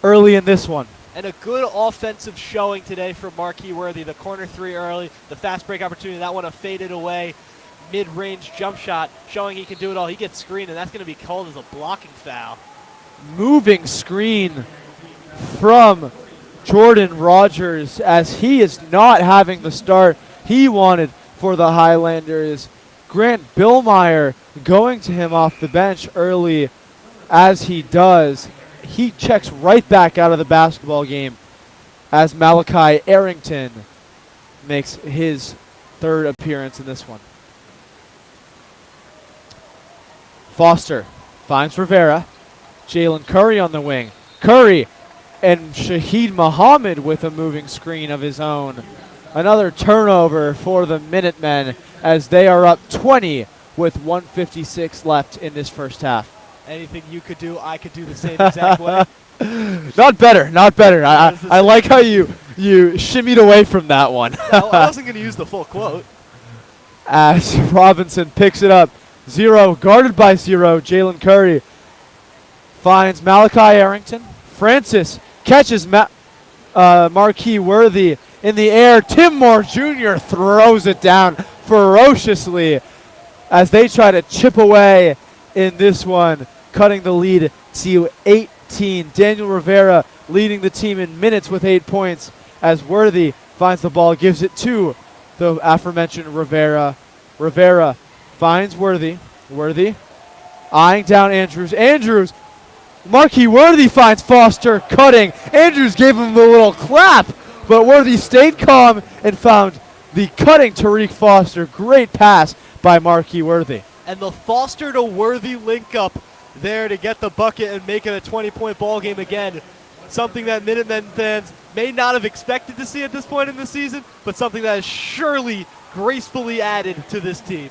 early in this one. And a good offensive showing today for Marquis Worthy. The corner three early, the fast break opportunity, that one faded away. Mid-range jump shot, showing he can do it all. He gets screened, and that's going to be called as a blocking foul. Moving screen from Jordan Rogers as he is not having the start he wanted for the Highlanders. Grant Billmeyer going to him off the bench early as he does. He checks right back out of the basketball game as Malachi Arrington makes his third appearance in this one. Foster finds Rivera. Jalen Curry on the wing. Curry and Shaheed Muhammad with a moving screen of his own. Another turnover for the Minutemen as they are up 20 with 1:56 left in this first half. Anything you could do, I could do the same exact way. Not better, not better. I like how you shimmied away from that one. I wasn't going to use the full quote. As Robinson picks it up. Zero, guarded by Zero. Jalen Curry finds Malachi Arrington. Francis catches Marquis Worthy in the air. Tim Moore Jr. throws it down ferociously as they try to chip away in this one, cutting the lead to 18. Daniel Rivera leading the team in minutes with 8 points as Worthy finds the ball, gives it to the aforementioned Rivera. Rivera finds Worthy. Worthy eyeing down Andrews. Andrews, Marquis Worthy finds Foster cutting. Andrews gave him the little clap, but Worthy stayed calm and found the cutting Tariq Foster. Great pass by Marquis Worthy. And the Foster to Worthy link up there to get the bucket and make it a 20-point ball game again. Something that Minutemen fans may not have expected to see at this point in the season, but something that is surely gracefully added to this team.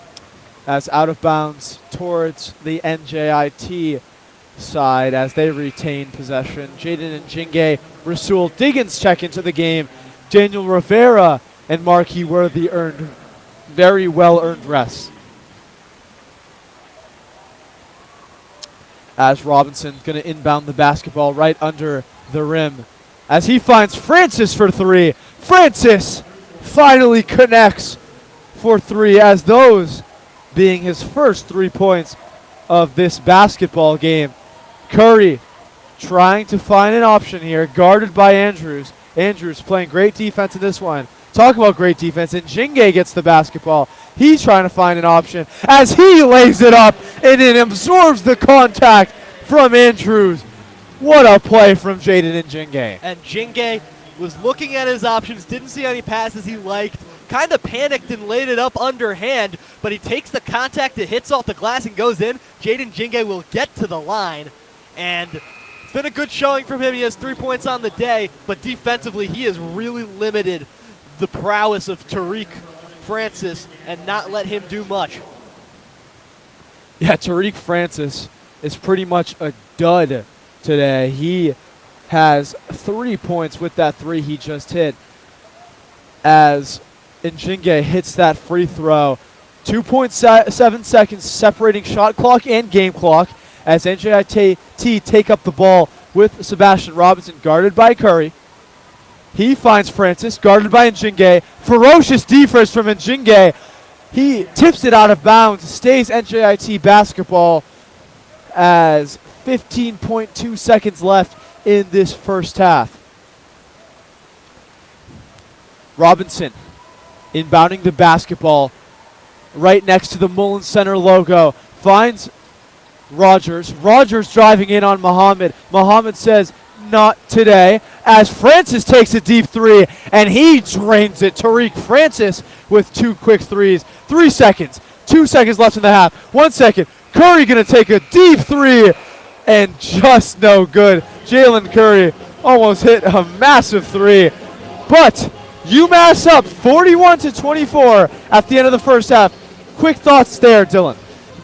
As out of bounds towards the NJIT side as they retain possession. Jaden and Njinge, Rasul Diggins check into the game. Daniel Rivera and Marquis Worthy earned very well-earned rests. As Robinson going to inbound the basketball right under the rim. As he finds Francis for three. Francis finally connects for three, as those being his first 3 points of this basketball game. Curry trying to find an option here, guarded by Andrews. Andrews playing great defense in this one. Talk about great defense. And Njinge gets the basketball. He's trying to find an option as he lays it up and it absorbs the contact from Andrews. What a play from Jaden Njinge. And Njinge was looking at his options, didn't see any passes he liked, kind of panicked and laid it up underhand, but he takes the contact, it hits off the glass and goes in. Jaden Njinge will get to the line, and it's been a good showing from him. He has 3 points on the day, but defensively he has really limited the prowess of Tariq Francis and not let him do much. Yeah, Tariq Francis is pretty much a dud today. He has 3 points with that three he just hit as Njinge hits that free throw. 2.7 seconds separating shot clock and game clock as NJIT take up the ball with Sebastian Robinson, guarded by Curry. He finds Francis, guarded by Njinge. Ferocious defense from Njinge. He tips it out of bounds, stays NJIT basketball as 15.2 seconds left in this first half. Robinson inbounding the basketball right next to the Mullins Center logo. Finds Rogers. Rogers driving in on Muhammad. Muhammad says, not today, as Francis takes a deep three, and he drains it. Tariq Francis with 2 quick threes. 3 seconds. 2 seconds left in the half. 1 second. Curry going to take a deep three, and just no good. Jalen Curry almost hit a massive three. But UMass up 41-24 at the end of the first half. Quick thoughts there, Dylan.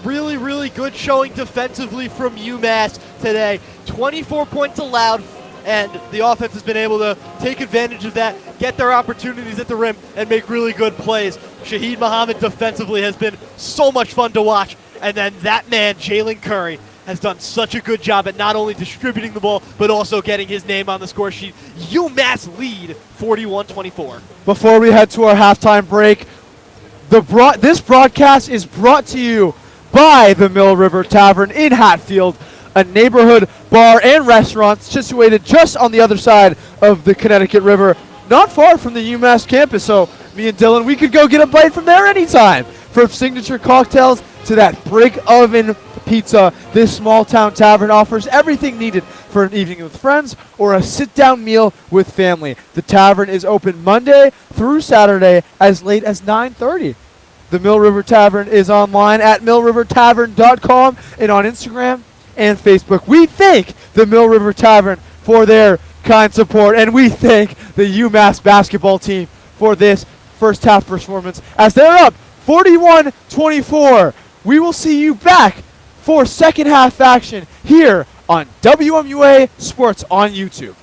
Really, really good showing defensively from UMass today. 24 points allowed, and the offense has been able to take advantage of that, get their opportunities at the rim, and make really good plays. Shaheed Muhammad defensively has been so much fun to watch, and then that man, Jalen Curry, has done such a good job at not only distributing the ball, but also getting his name on the score sheet. UMass lead 41-24. Before we head to our halftime break, this broadcast is brought to you by the Mill River Tavern in Hatfield, a neighborhood bar and restaurant situated just on the other side of the Connecticut River, not far from the UMass campus. So me and Dylan, we could go get a bite from there anytime. From signature cocktails to that brick oven pizza, this small town tavern offers everything needed for an evening with friends or a sit-down meal with family. The tavern is open Monday through Saturday as late as 9:30. The Mill River Tavern is online at millrivertavern.com and on Instagram and Facebook. We thank the Mill River Tavern for their kind support, and we thank the UMass basketball team for this first half performance as they're up 41-24. We will see you back for second half action here on WMUA Sports on YouTube.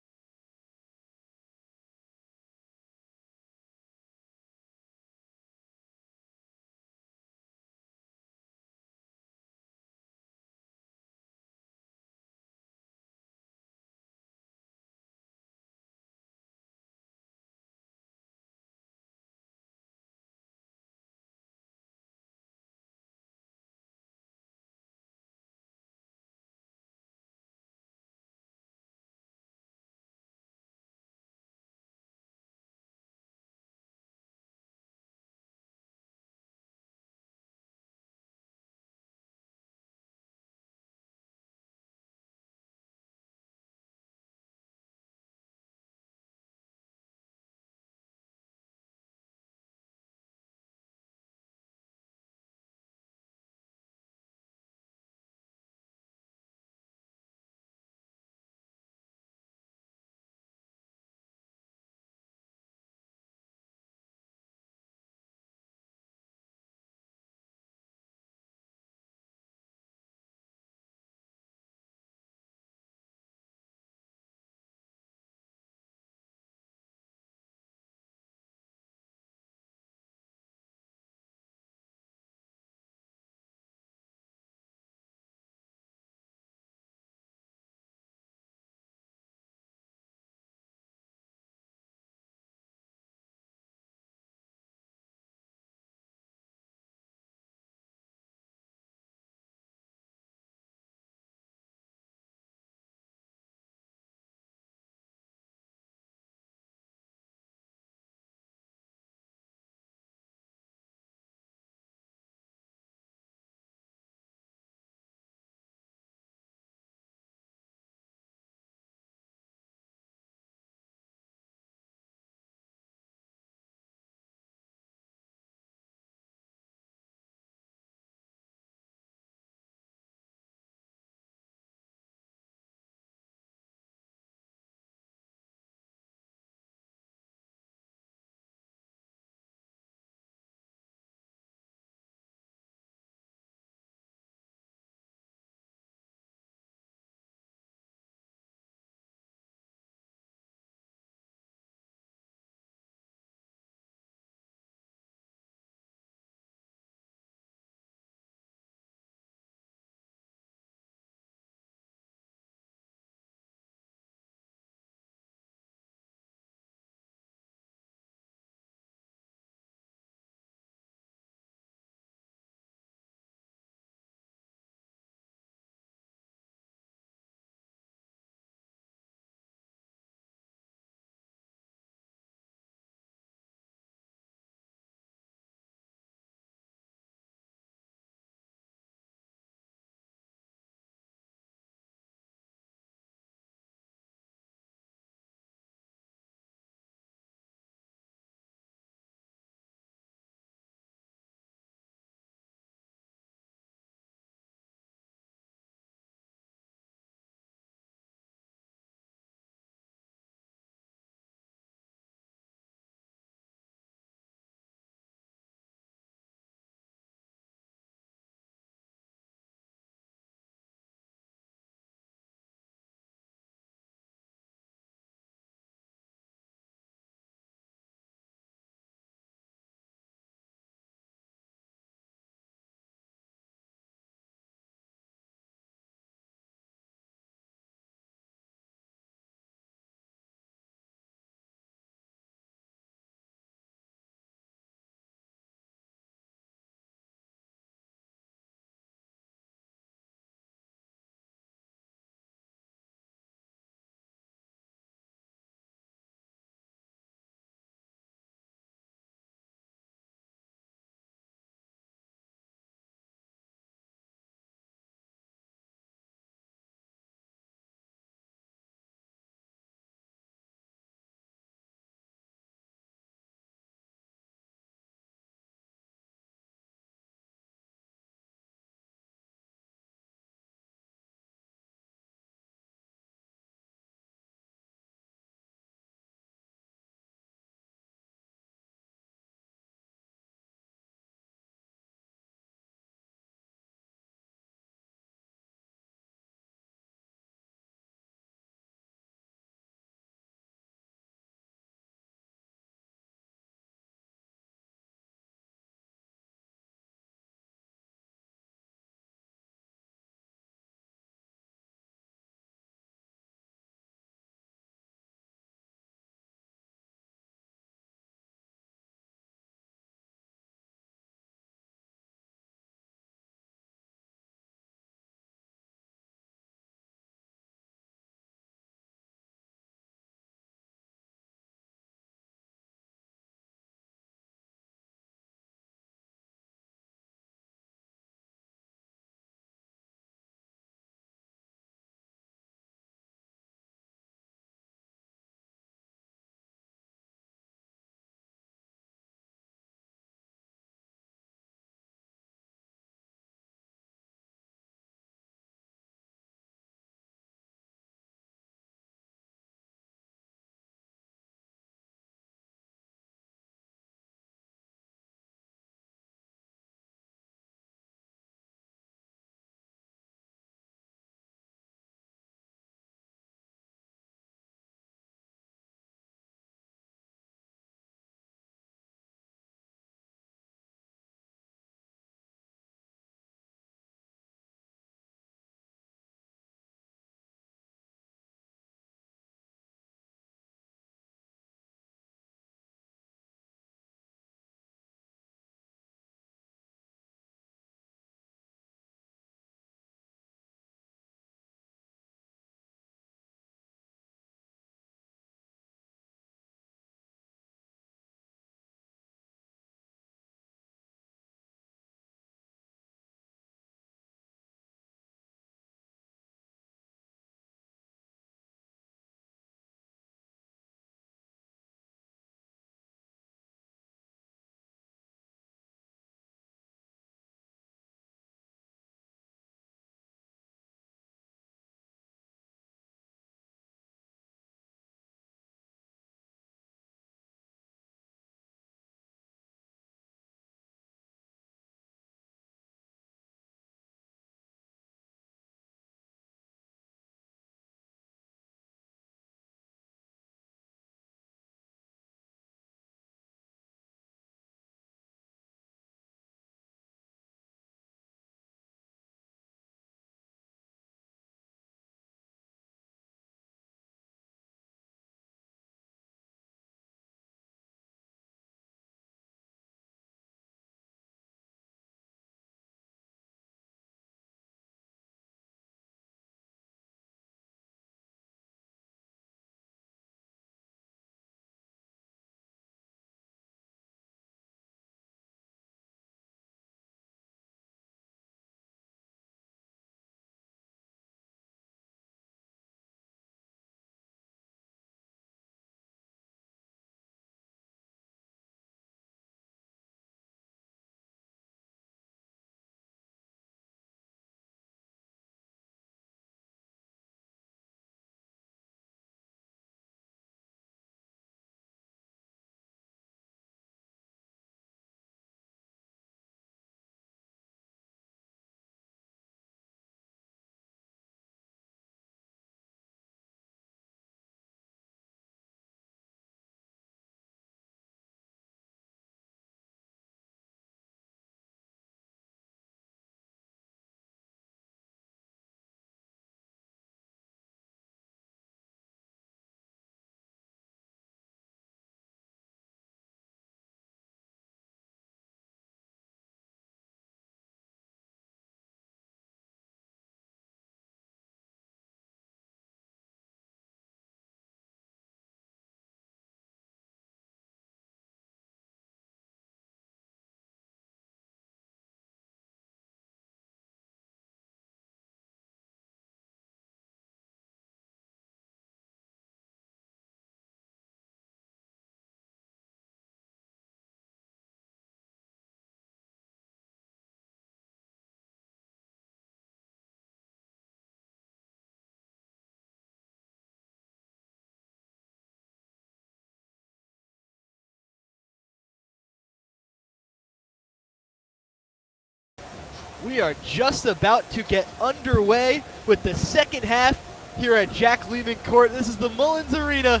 We are just about to get underway with the second half here at Jack Lehman Court. This is the Mullins Arena.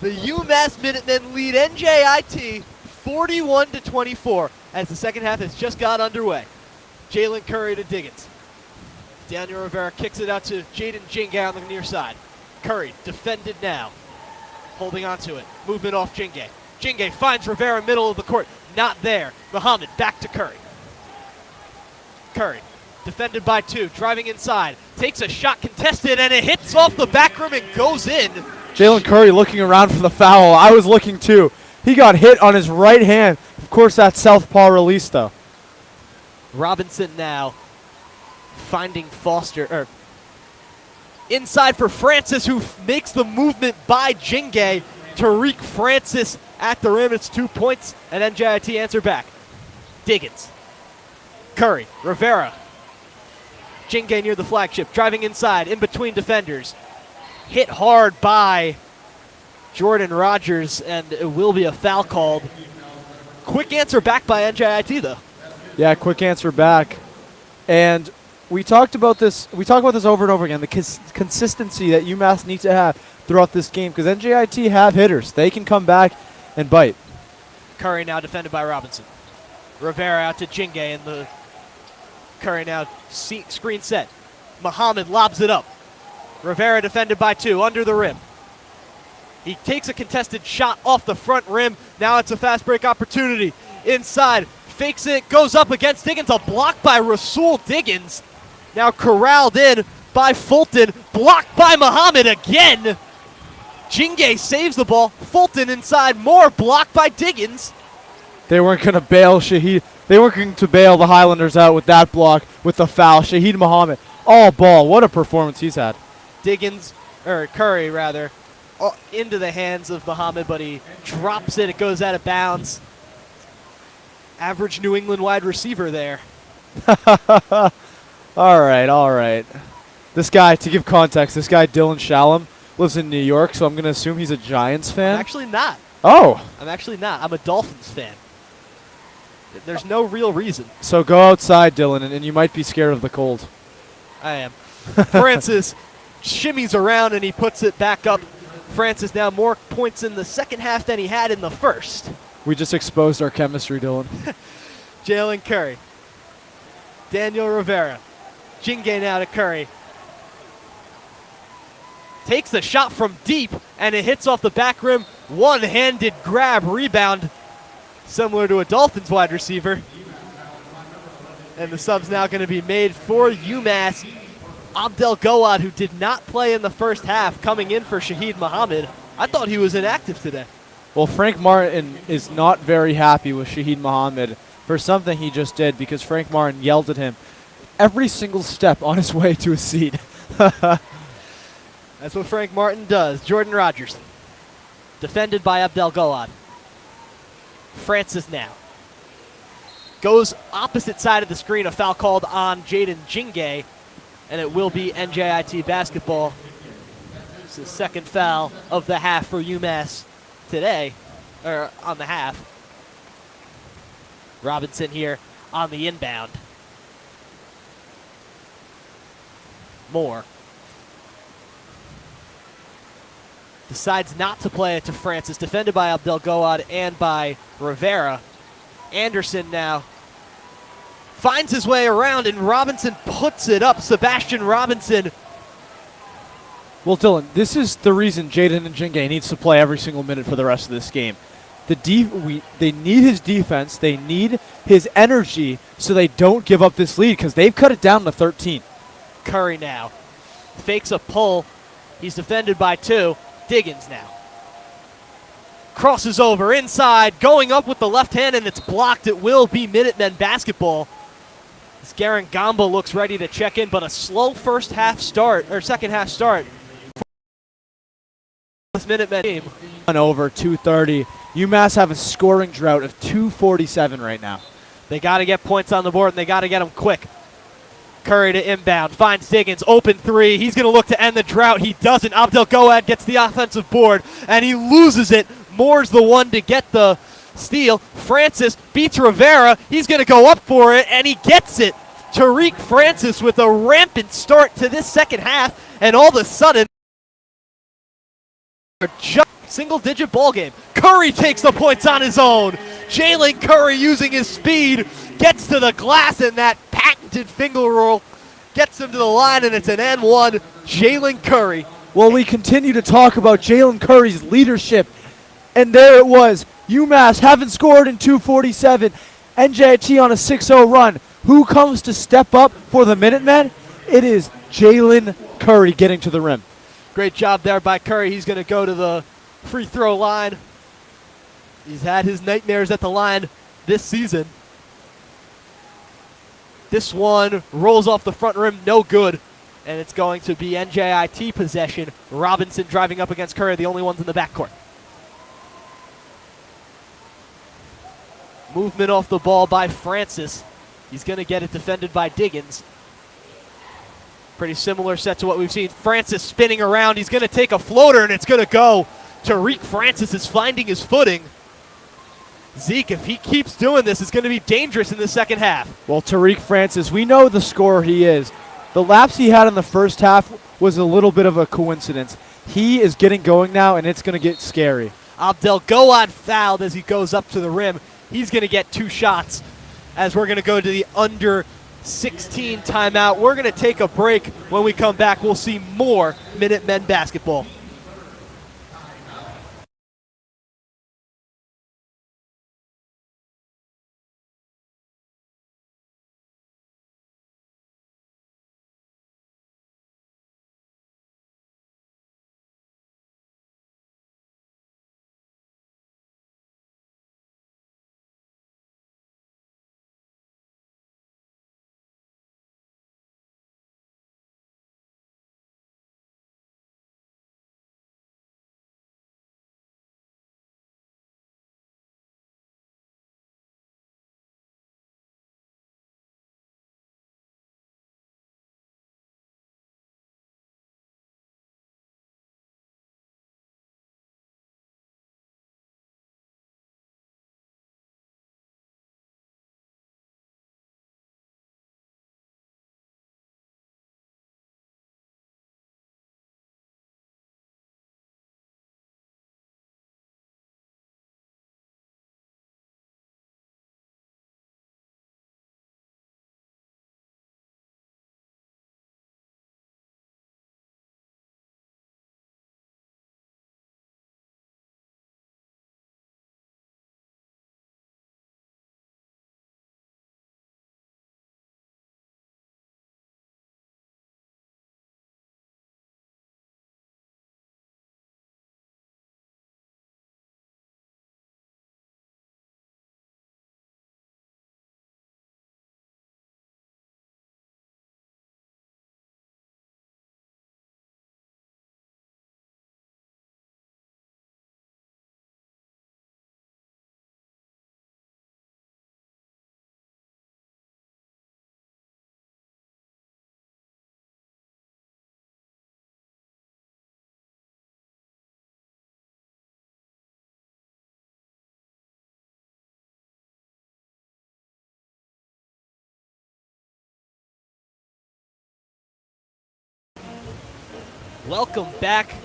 The UMass Minutemen lead NJIT 41-24 as the second half has just got underway. Jalen Curry to Diggins. Daniel Rivera kicks it out to Jaden Jingay on the near side. Curry defended now. Holding on to it. Movement off Jingay. Jingay finds Rivera middle of the court. Not there. Muhammad back to Curry. Curry defended by two. Driving inside. Takes a shot contested and it hits off the back rim and goes in. Jalen Curry looking around for the foul. I was looking too. He got hit on his right hand. Of course, that southpaw release though. Robinson now finding Foster, inside for Francis, who makes the movement by Jingay. Tariq Francis at the rim. It's 2 points, and NJIT answer back. Diggins. Curry. Rivera. Jingay near the flagship. Driving inside, in between defenders. Hit hard by Jordan Rogers, and it will be a foul called. Quick answer back by NJIT, though. Yeah, quick answer back. And we talked about this. We talk about this over and over again. The consistency that UMass needs to have throughout this game, because NJIT have hitters. They can come back and bite. Curry now defended by Robinson. Rivera out to Jingay, and the Curry now screen set. Muhammad lobs it up. Rivera defended by two, under the rim. He takes a contested shot off the front rim. Now it's a fast break opportunity. Inside, fakes it, goes up against Diggins. A block by Rasul Diggins. Now corralled in by Fulton. Blocked by Muhammad again. Jingay saves the ball. Fulton inside, more blocked by Diggins. They weren't going to bail Shaheed. They weren't going to bail the Highlanders out with that block, with the foul. Shaheed Muhammad, all ball. What a performance he's had. Curry rather, into the hands of Muhammad, but he drops it. It goes out of bounds. Average New England wide receiver there. All right. This guy, to give context, this guy Dylan Shalom lives in New York, so I'm going to assume he's a Giants fan. I'm actually not. Oh. I'm actually not. I'm a Dolphins fan. There's no real reason. So go outside, Dylan, and you might be scared of the cold. I am. Francis shimmies around and he puts it back up. Francis now more points in the second half than he had in the first. We just exposed our chemistry, Dylan. Jalen Curry. Daniel Rivera. Jingay now to Curry. Takes the shot from deep, and it hits off the back rim. One-handed grab, rebound, similar to a Dolphins wide receiver. And the sub's now going to be made for UMass. Abdel Gawad, who did not play in the first half, coming in for Shaheed Muhammad. I thought he was inactive today. Well, Frank Martin is not very happy with Shaheed Muhammad for something he just did, because Frank Martin yelled at him every single step on his way to a seat. That's what Frank Martin does. Jordan Rogers, defended by Abdel Gawad. Francis now goes opposite side of the screen. A foul called on Jaden Jingay, and it will be NJIT basketball. It's the second foul of the half for UMass today, or on the half. Robinson here on the inbound. Moore decides not to play it to Francis, defended by Abdel Gawad and by Rivera. Anderson now finds his way around, and Robinson puts it up. Sebastian Robinson. Well, Dylan, this is the reason Jaden and Jingay needs to play every single minute for the rest of this game. They need his defense. They need his energy so they don't give up this lead, because they've cut it down to 13. Curry now fakes a pull. He's defended by two. Diggins now crosses over inside, going up with the left hand, and it's blocked. It will be Minutemen basketball. As Garen Gamba looks ready to check in, but a slow second half start. This Minutemen team. Over 2:30. UMass have a scoring drought of 2:47 right now. They got to get points on the board, and they got to get them quick. Curry to inbound, finds Diggins, open three. He's going to look to end the drought. He doesn't. Abdel Gawad gets the offensive board, and he loses it. Moore's the one to get the steal. Francis beats Rivera. He's going to go up for it, and he gets it. Tariq Francis with a rampant start to this second half, and all of a sudden, a single-digit ball game. Curry takes the points on his own. Jalen Curry, using his speed, gets to the glass, and that patented finger roll gets him to the line, and it's an N1. Jalen Curry. Well, we continue to talk about Jalen Curry's leadership, and there it was. UMass haven't scored in 2:47. NJIT on a 6-0 run. Who comes to step up for the Minutemen? It is Jalen Curry getting to the rim. Great job there by Curry. He's going to go to the free throw line. He's had his nightmares at the line this season. This one rolls off the front rim, no good. And it's going to be NJIT possession. Robinson driving up against Curry, the only ones in the backcourt. Movement off the ball by Francis. He's going to get it defended by Diggins. Pretty similar set to what we've seen. Francis spinning around. He's going to take a floater, and it's going to go. Tariq Francis is finding his footing. Zeke, if he keeps doing this, it's going to be dangerous in the second half. Well, Tariq Francis, we know the scorer he is. The lapse he had in the first half was a little bit of a coincidence. He is getting going now, and it's going to get scary. Abdel Gowad fouled as he goes up to the rim. He's going to get 2 shots as we're going to go to the under 16 timeout. We're going to take a break. When we come back, we'll see more Minutemen basketball. Welcome back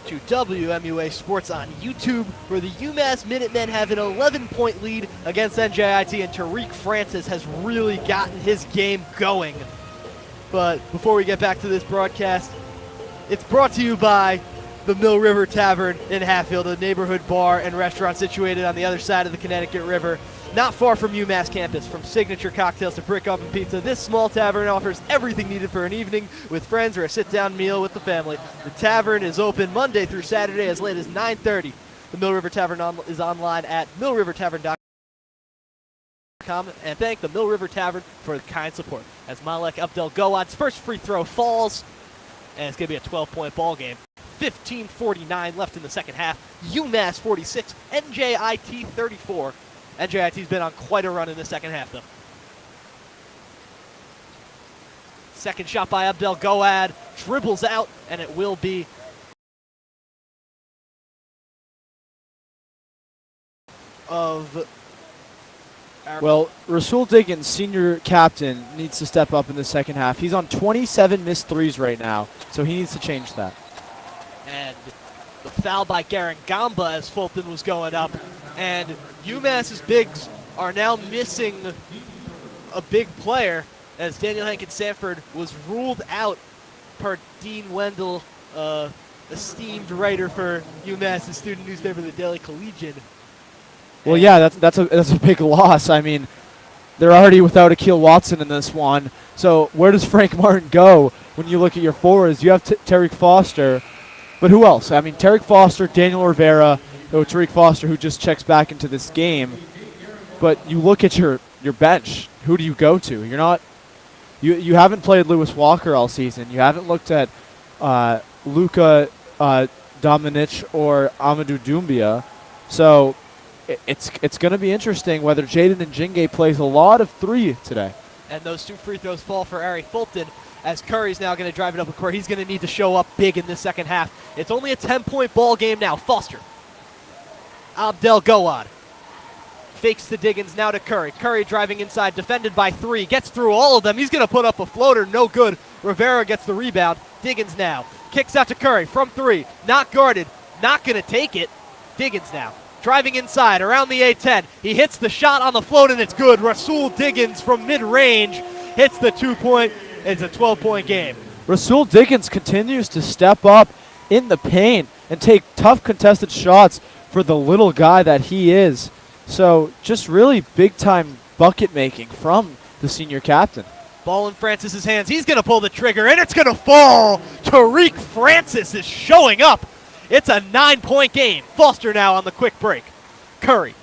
to WMUA Sports on YouTube, where the UMass Minutemen have an 11-point lead against NJIT, and Tariq Francis has really gotten his game going. But before we get back to this broadcast, it's brought to you by the Mill River Tavern in Hatfield, a neighborhood bar and restaurant situated on the other side of the Connecticut River, not far from UMass campus. From signature cocktails to brick oven pizza, this small tavern offers everything needed for an evening with friends or a sit-down meal with the family. The tavern is open Monday through Saturday as late as 9:30. The Mill River Tavern is online at millrivertavern.com, and thank the Mill River Tavern for the kind support. As Malek Abdel Gowad's first free throw falls, and it's going to be a 12-point ball game. 15:49 left in the second half. UMass 46, NJIT 34. NJIT's been on quite a run in the second half, though. Second shot by Abdel Gowad, dribbles out, and it will be Well, Rasul Diggins, senior captain, needs to step up in the second half. He's on 27 missed threes right now, so he needs to change that. And the foul by Garen Gamba as Fulton was going up. And UMass's bigs are now missing a big player as Daniel Hankins Sanford was ruled out per Dean Wendell, esteemed writer for UMass's student newspaper, the Daily Collegian. Well, yeah, that's a big loss. I mean, they're already without Akeel Watson in this one. So where does Frank Martin go when you look at your forwards? You have Tariq Foster, but who else? I mean, Tariq Foster, Daniel Rivera, Tariq Foster, who just checks back into this game. But you look at your bench. Who do you go to? You're not. You haven't played Lewis Walker all season. You haven't looked at Luka Dominic or Amadou Doumbia. So it's going to be interesting whether Jaden Njinge plays a lot of three today. And those two free throws fall for Ari Fulton as Curry's now going to drive it up the court. He's going to need to show up big in this second half. It's only a 10-point ball game now. Foster. Abdel Gowad. Fakes to Diggins, now to Curry. Curry driving inside, defended by three. Gets through all of them. He's going to put up a floater. No good. Rivera gets the rebound. Diggins now. Kicks out to Curry from three. Not guarded. Not going to take it. Diggins now. Driving inside around the A-10. He hits the shot on the float, and it's good. Rasul Diggins from mid-range hits the 2-point. It's a 12-point game. Rasul Diggins continues to step up in the paint and take tough contested shots for the little guy that he is. So just really big-time bucket making from the senior captain. Ball in Francis's hands. He's going to pull the trigger, and it's going to fall. Tariq Francis is showing up. It's a 9-point game. Foster now on the quick break. Curry.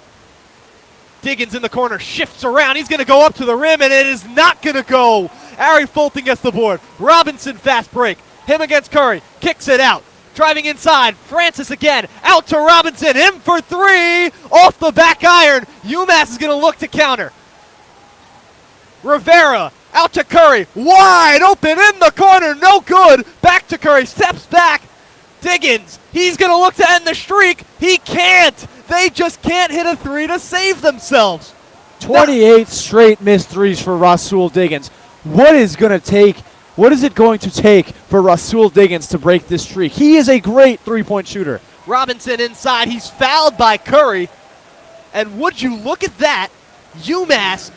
Diggins in the corner, shifts around. He's going to go up to the rim, and it is not going to go. Ari Fulton gets the board. Robinson fast break. Him against Curry. Kicks it out. Driving inside. Francis again. Out to Robinson. Him for three. Off the back iron. UMass is going to look to counter. Rivera. Out to Curry. Wide open in the corner. No good. Back to Curry. Steps back. Diggins. He's going to look to end the streak. He can't. They just can't hit a three to save themselves. 28 straight missed threes for Rasul Diggins. What is it going to take for Rasul Diggins to break this streak? He is a great three-point shooter. Robinson inside. He's fouled by Curry. And would you look at that? UMass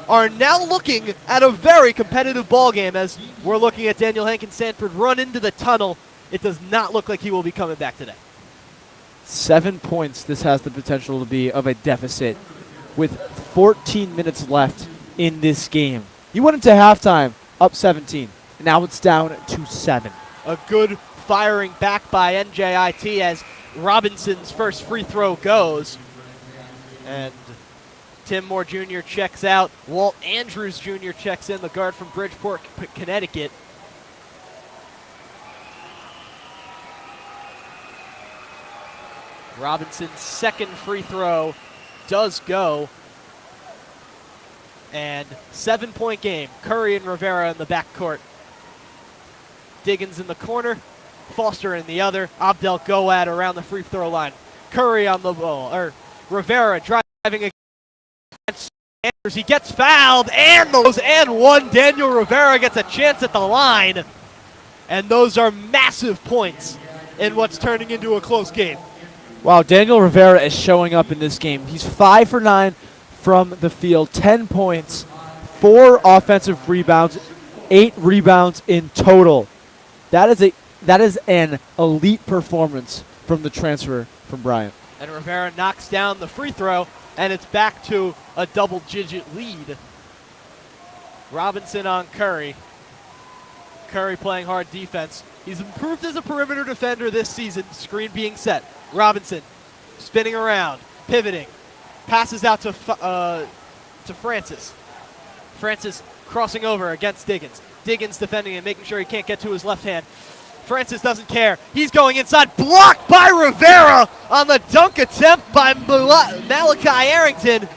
are now looking at a very competitive ball game as we're looking at Daniel Hankins Sanford run into the tunnel. It does not look like he will be coming back today. 7 points this has the potential to be of a deficit with 14 minutes left in this game. You went into halftime up 17, and now it's down to 7. A good firing back by NJIT as Robinson's first free throw goes. And Tim Moore Jr. checks out. Walt Andrews Jr. checks in, the guard from Bridgeport, Connecticut. Robinson's second free throw does go. And 7-point game. Curry and Rivera in the backcourt. Diggins in the corner. Foster in the other. Abdel Gowad around the free throw line. Curry on the ball. Rivera driving against Andrews. He gets fouled. And those and one. Daniel Rivera gets a chance at the line. And those are massive points in what's turning into a close game. Wow, Daniel Rivera is showing up in this game. He's 5 for 9 from the field, 10 points, 4 offensive rebounds, 8 rebounds in total. That is an elite performance from the transfer from Bryant. And Rivera knocks down the free throw, and it's back to a double-digit lead. Robinson on Curry. Curry playing hard defense. He's improved as a perimeter defender this season, screen being set. Robinson spinning around, pivoting, passes out to Francis. Francis crossing over against Diggins. Diggins defending and making sure he can't get to his left hand. Francis doesn't care. He's going inside, blocked by Rivera on the dunk attempt by Malachi Arrington.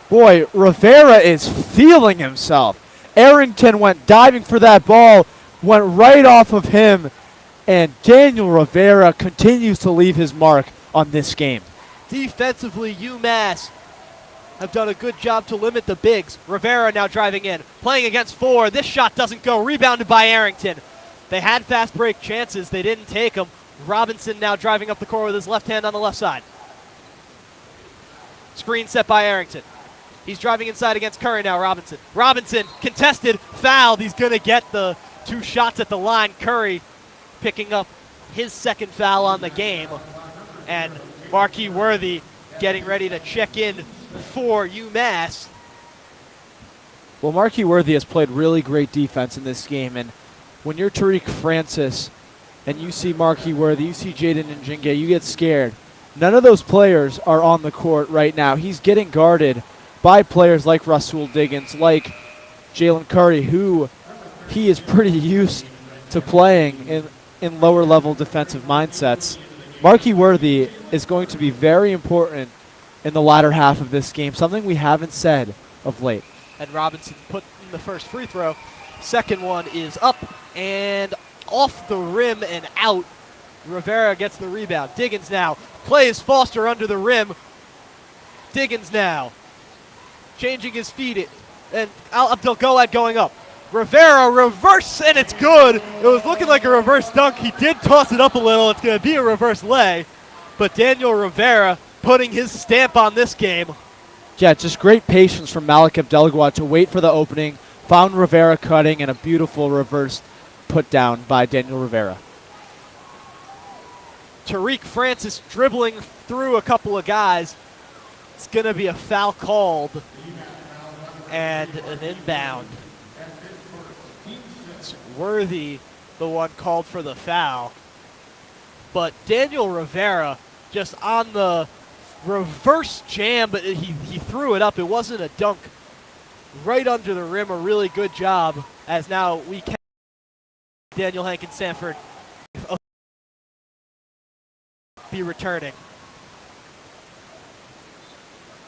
Boy, Rivera is feeling himself. Arrington went diving for that ball, went right off of him, and Daniel Rivera continues to leave his mark on this game. Defensively, UMass have done a good job to limit the bigs. Rivera now driving in, playing against 4. This shot doesn't go, rebounded by Arrington. They had fast break chances, they didn't take them. Robinson now driving up the court with his left hand on the left side. Screen set by Arrington. He's driving inside against Curry now, Robinson. Robinson, contested, fouled. He's going to get the 2 shots at the line. Curry picking up his second foul on the game. And Marquis Worthy getting ready to check in for UMass. Well, Marquis Worthy has played really great defense in this game, and when you're Tariq Francis and you see Marquis Worthy, you see Jaden Njinge, you get scared. None of those players are on the court right now. He's getting guarded by players like Rasul Diggins, like Jalen Curry, who he is pretty used to playing in lower level defensive mindsets. Marquis Worthy is going to be very important in the latter half of this game, something we haven't said of late. And Robinson put in the first free throw. Second one is up and off the rim and out. Rivera gets the rebound. Diggins now plays Foster under the rim. Diggins now changing his feet. And Abdel Goad going up. Rivera reverse, and it's good. It was looking like a reverse dunk. He did toss it up a little. It's going to be a reverse lay. But Daniel Rivera putting his stamp on this game. Yeah, just great patience from Malik Abdelgawad to wait for the opening. Found Rivera cutting, and a beautiful reverse put down by Daniel Rivera. Tariq Francis dribbling through a couple of guys. It's going to be a foul called and an inbound. It's Worthy, the one called for the foul. But Daniel Rivera just on the reverse jam, but he threw it up. It wasn't a dunk. Right under the rim, a really good job, as now we can Daniel Hankins Sanford be returning.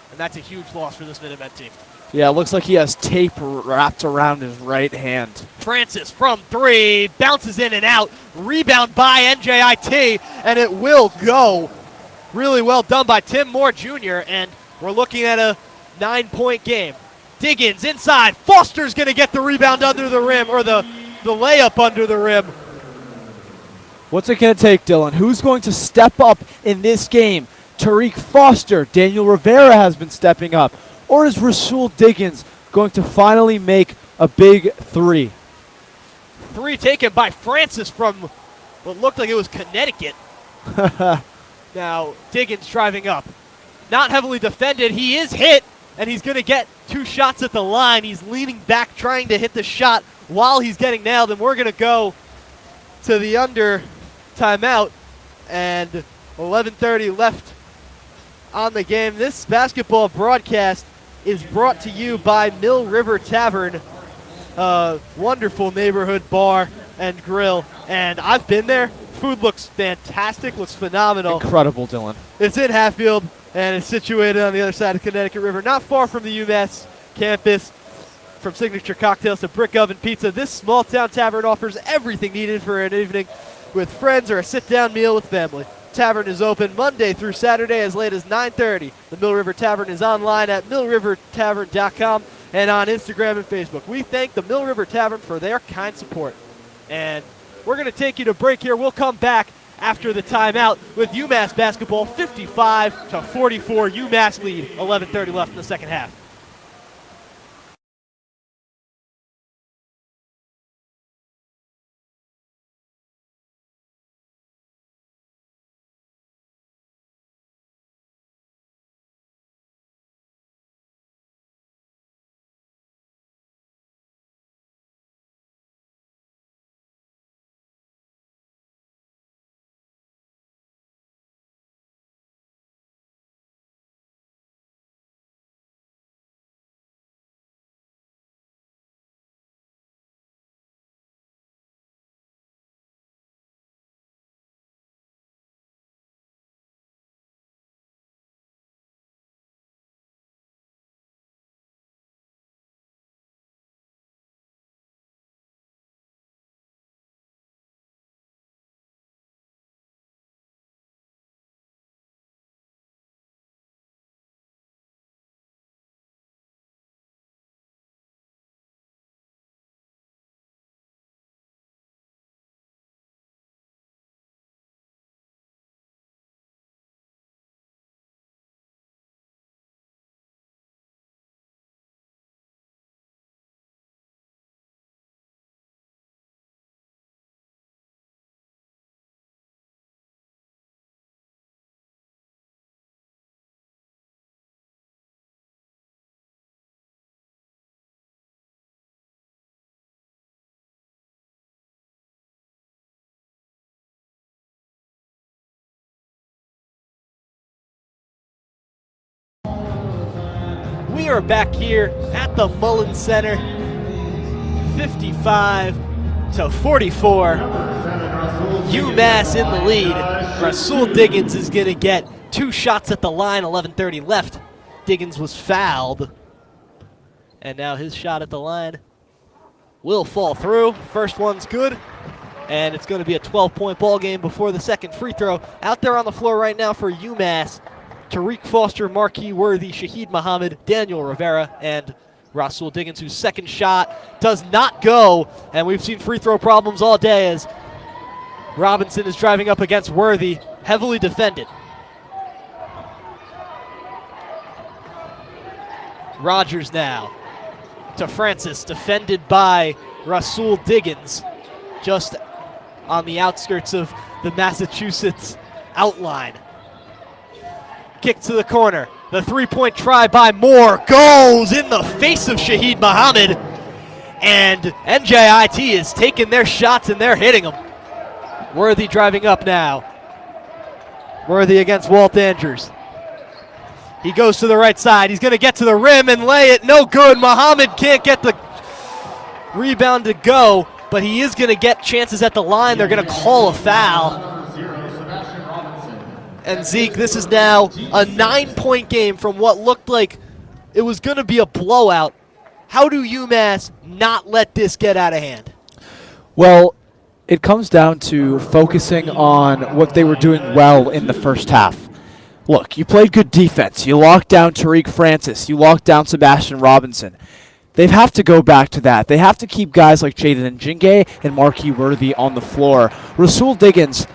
And that's a huge loss for this Minutemen team. Yeah, it looks like he has tape wrapped around his right hand. Francis from 3, bounces in and out, rebound by NJIT, and it will go. Really well done by Tim Moore Jr., and we're looking at a 9-point game. Diggins inside, Foster's going to get the rebound under the rim, or the layup under the rim. What's it going to take, Dylan? Who's going to step up in this game? Tariq Foster, Daniel Rivera has been stepping up. Or is Rasul Diggins going to finally make a big 3? 3 taken by Francis from what looked like it was Connecticut. Now, Diggins driving up. Not heavily defended. He is hit, and he's going to get 2 shots at the line. He's leaning back trying to hit the shot while he's getting nailed, and we're going to go to the under timeout, and 11:30 left on the game. This basketball broadcast is brought to you by Mill River Tavern, a wonderful neighborhood bar and grill, and I've been there. Food looks fantastic, looks phenomenal. Incredible, Dylan. It's in Hatfield, and it's situated on the other side of Connecticut River, not far from the UMass campus. From signature cocktails to brick oven pizza, this small town tavern offers everything needed for an evening with friends or a sit-down meal with family. Tavern is open Monday through Saturday as late as 9:30. The Mill River Tavern is online at millrivertavern.com and on Instagram and Facebook. We thank the Mill River Tavern for their kind support. And we're going to take you to break here. We'll come back after the timeout with UMass basketball 55-44. UMass lead, 11:30 left in the second half. we are back here at the Mullins Center, 55-44. UMass in the lead. Rasul Diggins is going to get 2 shots at the line, 11:30 left. Diggins was fouled, and now his shot at the line will fall through. First one's good, and it's going to be a 12-point ball game before the second free throw. Out there on the floor right now for UMass, Tariq Foster, Marquis Worthy, Shahid Muhammad, Daniel Rivera, and Rasul Diggins, whose second shot does not go. And we've seen free throw problems all day as Robinson is driving up against Worthy, heavily defended. Rogers now to Francis, defended by Rasul Diggins, just on the outskirts of the Massachusetts outline. Kick to the corner. The three-point try by Moore goes in the face of Shahid Muhammad. And NJIT is taking their shots and they're hitting them. Worthy driving up now. Worthy against Walt Andrews. He goes to the right side. He's going to get to the rim and lay it. No good. Muhammad can't get the rebound to go, but he is going to get chances at the line. They're going to call a foul. And Zeke, this is now a 9-point game from what looked like it was going to be a blowout. How do UMass not let this get out of hand? Well, it comes down to focusing on what they were doing well in the first half. Look, you played good defense. You locked down Tariq Francis. You locked down Sebastian Robinson. They have to go back to that. They have to keep guys like Jaden Njinge and Marquis Worthy on the floor. Rasul Diggins,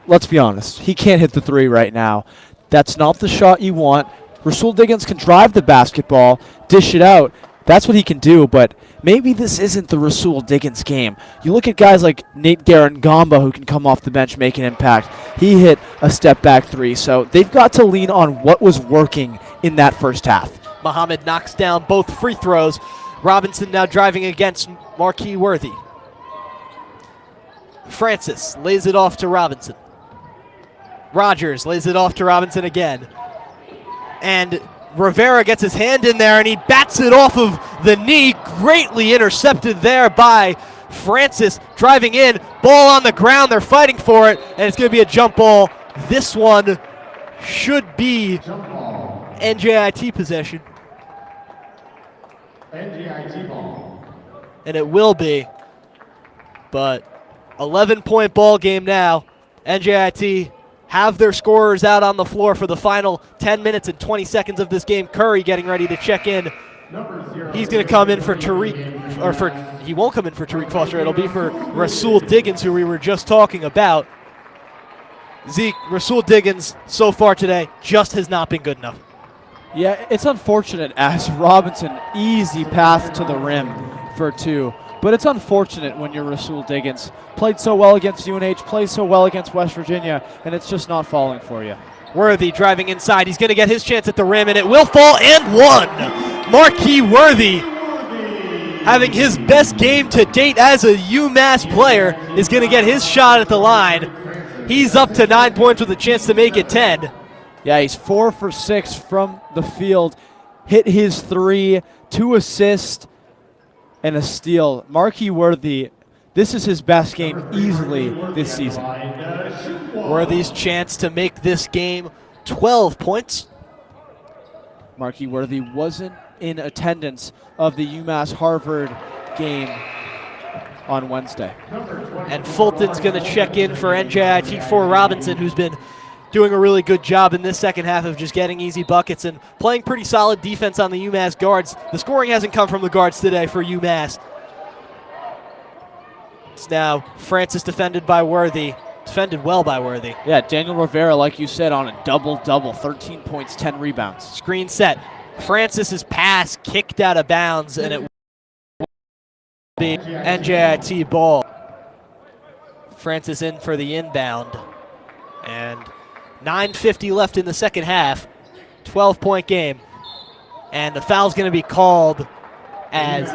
let's be honest, he can't hit the three right now. That's not the shot you want. Rasul Diggins can drive the basketball, dish it out. That's what he can do, but maybe this isn't the Rasul Diggins game. You look at guys like Nate Garangamba, who can come off the bench, make an impact. He hit a step-back three, so they've got to lean on what was working in that first half. Muhammad knocks down both free throws. Robinson now driving against Marquis Worthy. Francis lays it off to Robinson. Rogers lays it off to Robinson again. And Rivera gets his hand in there and he bats it off of the knee. Greatly intercepted there by Francis. Driving in, ball on the ground. They're fighting for it, and it's going to be a jump ball. This one should be NJIT possession. NJIT ball. And it will be. But 11-point ball game now. NJIT have their scorers out on the floor for the final 10 minutes and 20 seconds of this game. Curry getting ready to check in. He's going to come in for Tariq, he won't come in for Tariq Foster. It'll be for Rasul Diggins, who we were just talking about. Zeke, Rasul Diggins so far today just has not been good enough. Yeah, it's unfortunate as Robinson, easy path to the rim for two. But it's unfortunate when you're Rasul Diggins. Played so well against UNH, plays so well against West Virginia, and it's just not falling for you. Worthy driving inside. He's going to get his chance at the rim, and it will fall and one. Marquis Worthy, having his best game to date as a UMass player, is going to get his shot at the line. He's up to 9 points with a chance to make it 10. Yeah, he's 4 for 6 from the field. Hit his 3, 2 assists, and a steal. Marquis Worthy, this is his best game easily this season. Worthy's chance to make this game 12 points. Marquis Worthy wasn't in attendance of the UMass-Harvard game on Wednesday. And Fulton's going to check in for NJIT for Robinson, who's been doing a really good job in this second half of just getting easy buckets and playing pretty solid defense on the UMass guards. The scoring hasn't come from the guards today for UMass. It's now Francis defended by Worthy. Defended well by Worthy. Yeah, Daniel Rivera, like you said, on a double-double, 13 points, 10 rebounds. Screen set. Francis's pass kicked out of bounds, and it will be NJIT ball. Francis in for the inbound. And 9:50 left in the second half. 12-point game. And the foul's going to be called as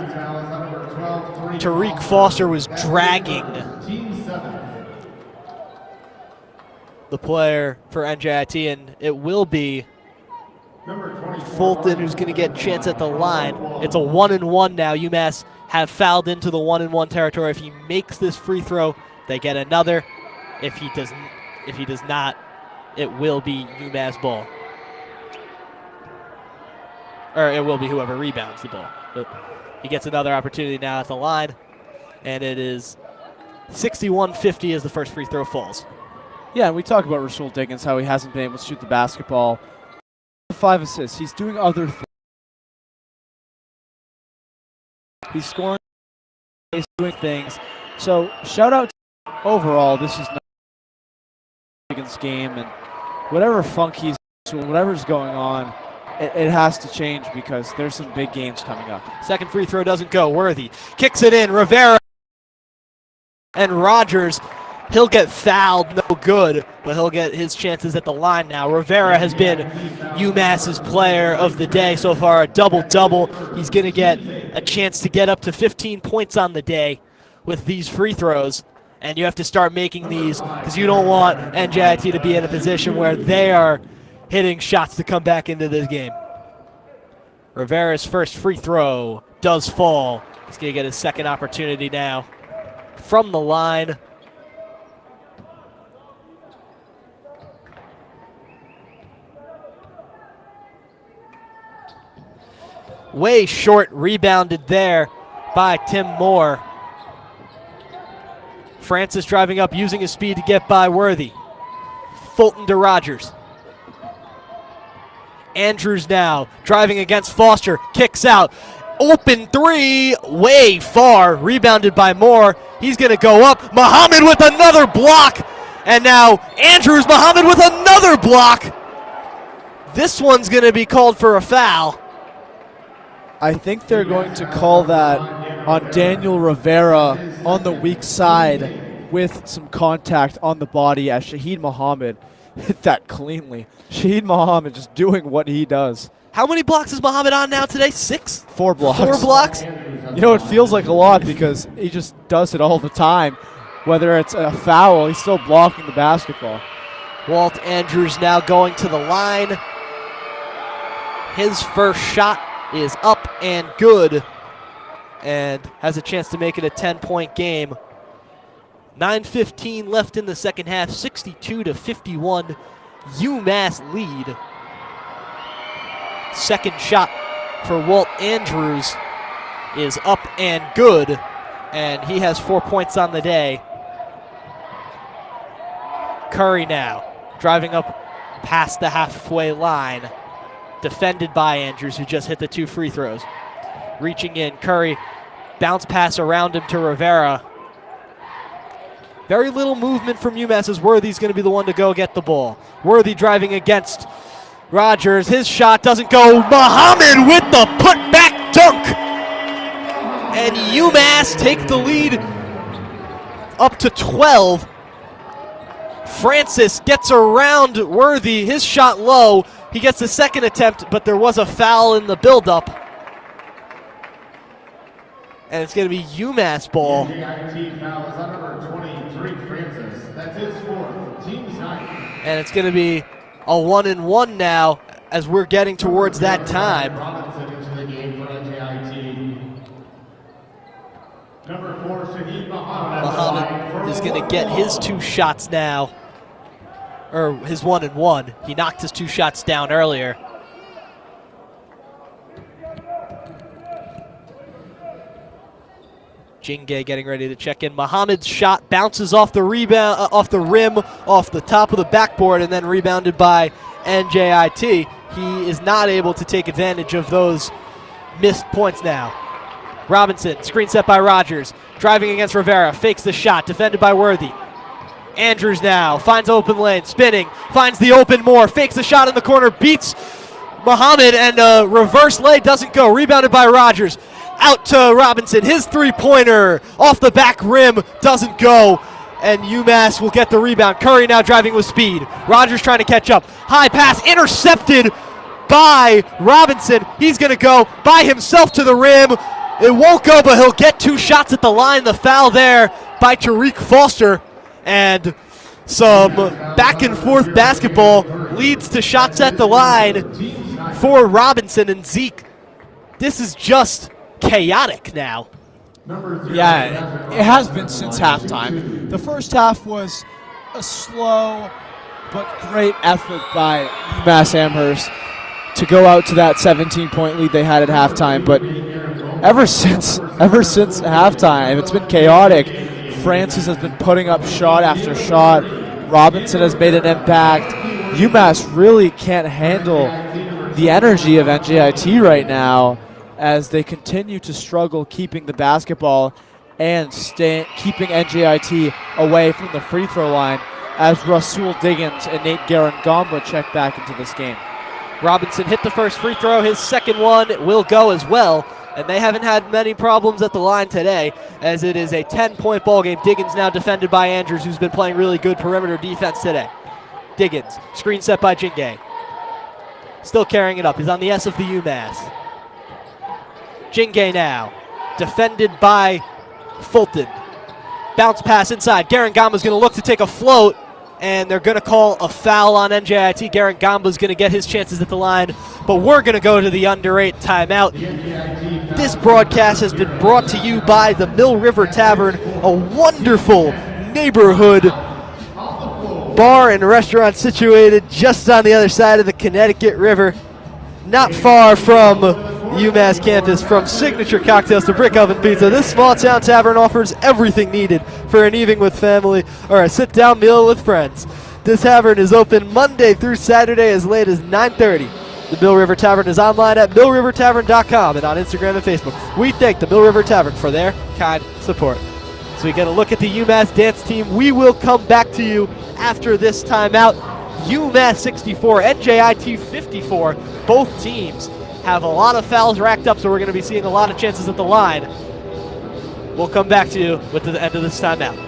Tariq Foster was dragging the player for NJIT, and it will be Fulton, who's going to get a chance at the line. It's a 1-and-1 now. UMass have fouled into the 1-and-1 territory. If he makes this free throw, they get another. If he does not, it will be UMass ball. Or it will be whoever rebounds the ball. But he gets another opportunity now at the line, and it is 61-50 as the first free throw falls. Yeah, and we talk about Rasul Diggins, how he hasn't been able to shoot the basketball. 5 assists. He's doing other things. He's scoring. He's doing things. So shout out to overall. This is not Diggins' game, and whatever funk he's doing, whatever's going on, it has to change because there's some big games coming up. Second free throw doesn't go. Worthy kicks it in. Rivera and Rogers. He'll get fouled, no good, but he'll get his chances at the line now. Rivera has been UMass's player of the day so far, a double-double. He's going to get a chance to get up to 15 points on the day with these free throws, and you have to start making these because you don't want NJIT to be in a position where they are hitting shots to come back into this game. Rivera's first free throw does fall. He's going to get his second opportunity now from the line. Way short, rebounded there by Tim Moore. Francis driving up, using his speed to get by Worthy. Fulton to Rogers. Andrews now driving against Foster, kicks out. Open three, way far, rebounded by Moore. He's going to go up. Muhammad with another block. And now Andrews, Muhammad with another block. This one's going to be called for a foul. I think they're going to call that on Daniel Rivera on the weak side with some contact on the body as Shaheed Muhammad hit that cleanly. Shaheed Muhammad just doing what he does. How many blocks is Muhammad on now today? 6? 4 blocks. 4 blocks? You know, it feels like a lot because he just does it all the time. Whether it's a foul, he's still blocking the basketball. Walt Andrews now going to the line. His first shot is up and good and has a chance to make it a 10-point game. 9:15 left in the second half, 62-51. UMass lead. Second shot for Walt Andrews is up and good, and he has 4 points on the day. Curry now driving up past the halfway line. Defended by Andrews, who just hit the 2 free throws. Reaching in, Curry, bounce pass around him to Rivera. Very little movement from UMass as Worthy's going to be the one to go get the ball. Worthy driving against Rogers. His shot doesn't go. Muhammad with the putback dunk. And UMass take the lead up to 12. Francis gets around Worthy. His shot low. He gets the second attempt, but there was a foul in the buildup. And it's going to be UMass ball. NJIT foul is on number 23, Francis. That's his 4th, team's 9th. And it's going to be a 1-and-1 now as we're getting towards that time. Robinson into the game for NJIT. Number 4, Shaheed Muhammad. Muhammad is going to get his 2 shots now. Or his 1-and-1. He knocked his 2 shots down earlier. Jingay getting ready to check in. Muhammad's shot bounces off the rebound, off the rim, off the top of the backboard, and then rebounded by NJIT. He is not able to take advantage of those missed points now. Robinson, screen set by Rogers, driving against Rivera, fakes the shot, defended by Worthy. Andrews now finds open lane, spinning, finds the open Moore, fakes the shot in the corner, beats Muhammad, and reverse lay doesn't go. Rebounded by Rogers. Out to Robinson, his three-pointer off the back rim doesn't go, and UMass will get the rebound. Curry now driving with speed. Rogers trying to catch up. High pass intercepted by Robinson. He's going to go by himself to the rim. It won't go, but he'll get 2 shots at the line. The foul there by Tariq Foster. And some back and forth basketball leads to shots at the line for Robinson and Zeke. This is just chaotic now. Yeah, it has been since halftime. The first half was a slow but great effort by UMass Amherst to go out to that 17-point lead they had at halftime. But ever since halftime, it's been chaotic. Francis has been putting up shot after shot. Robinson has made an impact. UMass really can't handle the energy of NJIT right now as they continue to struggle keeping the basketball and keeping NJIT away from the free throw line as Rasul Diggins and Nate Garangamba check back into this game. Robinson hit the first free throw. His second one will go as well. And they haven't had many problems at the line today, as it is a 10-point ball game. Diggins now defended by Andrews, who's been playing really good perimeter defense today. Diggins, screen set by Jingay. Still carrying it up. He's on the S of the UMass. Jingay now, defended by Fulton. Bounce pass inside. Garangamba's going to look to take a float, and they're going to call a foul on NJIT. Garangamba's going to get his chances at the line, but we're going to go to the under 8 timeout. This broadcast has been brought to you by the Mill River Tavern, a wonderful neighborhood bar and restaurant situated just on the other side of the Connecticut River, not far from UMass campus. From signature cocktails to brick oven pizza, this small town tavern offers everything needed for an evening with family or a sit-down meal with friends. This tavern is open Monday through Saturday as late as 9:30. The Mill River Tavern is online at millrivertavern.com and on Instagram and Facebook. We thank the Mill River Tavern for their kind support. So we get a look at the UMass dance team. We will come back to you after this timeout. UMass 64, NJIT 54. Both teams have a lot of fouls racked up, so we're going to be seeing a lot of chances at the line. We'll come back to you with the end of this timeout.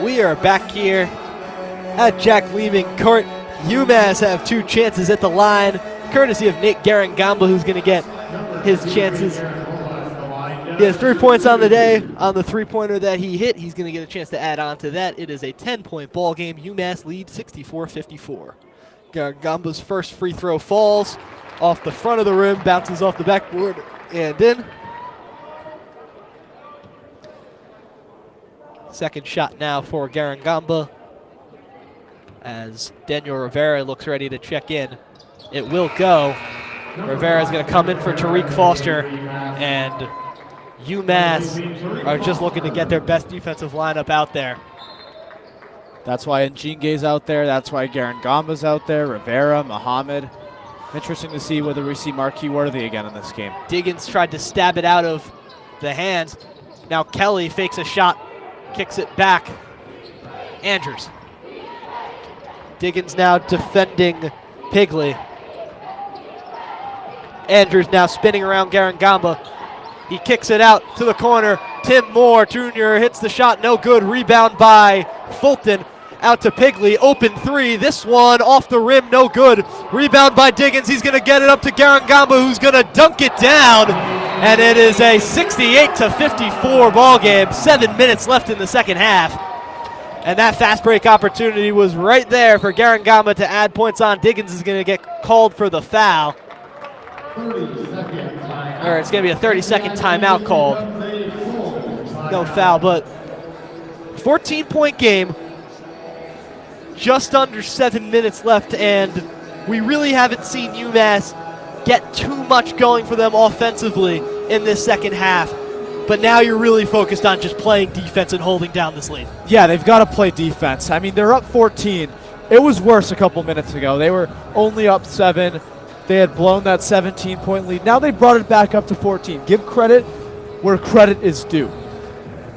We are back here at Jack Leeming Court. UMass have 2 chances at the line, courtesy of Nate Garangamba, who's going to get his chances. He has 3 points on the day. On the three-pointer that he hit, he's going to get a chance to add on to that. It is a 10-point ball game. UMass leads 64-54. Garangamba's first free throw falls off the front of the rim, bounces off the backboard, and in. Second shot now for Garangamba as Daniel Rivera looks ready to check in. It will go. Rivera's going to come in for Tariq Foster, and UMass are just looking to get their best defensive lineup out there. That's why Njinge's out there. That's why Garangamba's out there. Rivera, Muhammad. Interesting to see whether we see Marquis Worthy again in this game. Diggins tried to stab it out of the hands. Now Kelly fakes a shot, kicks it back Andrews. Diggins now defending Pigley. Andrews now spinning around Garangamba. He kicks it out to the corner. Tim Moore Jr. hits the shot, no good. Rebound by Fulton. Out to Pigley, open three. This one off the rim, no good. Rebound by Diggins. He's going to get it up to Garangamba, who's going to dunk it down. And it is a 68-54 ball game. 7 minutes left in the second half. And that fast break opportunity was right there for Garangamba to add points on. Diggins is going to get called for the foul. Or it's going to be a 30-second timeout called. No foul, but 14-point game. Just under 7 minutes left, and we really haven't seen UMass get too much going for them offensively in this second half. But now you're really focused on just playing defense and holding down this lead. Yeah, they've got to play defense. I mean, they're up 14. It was worse a couple minutes ago. They were only up 7. They had blown that 17-point lead. Now they brought it back up to 14. Give credit where credit is due.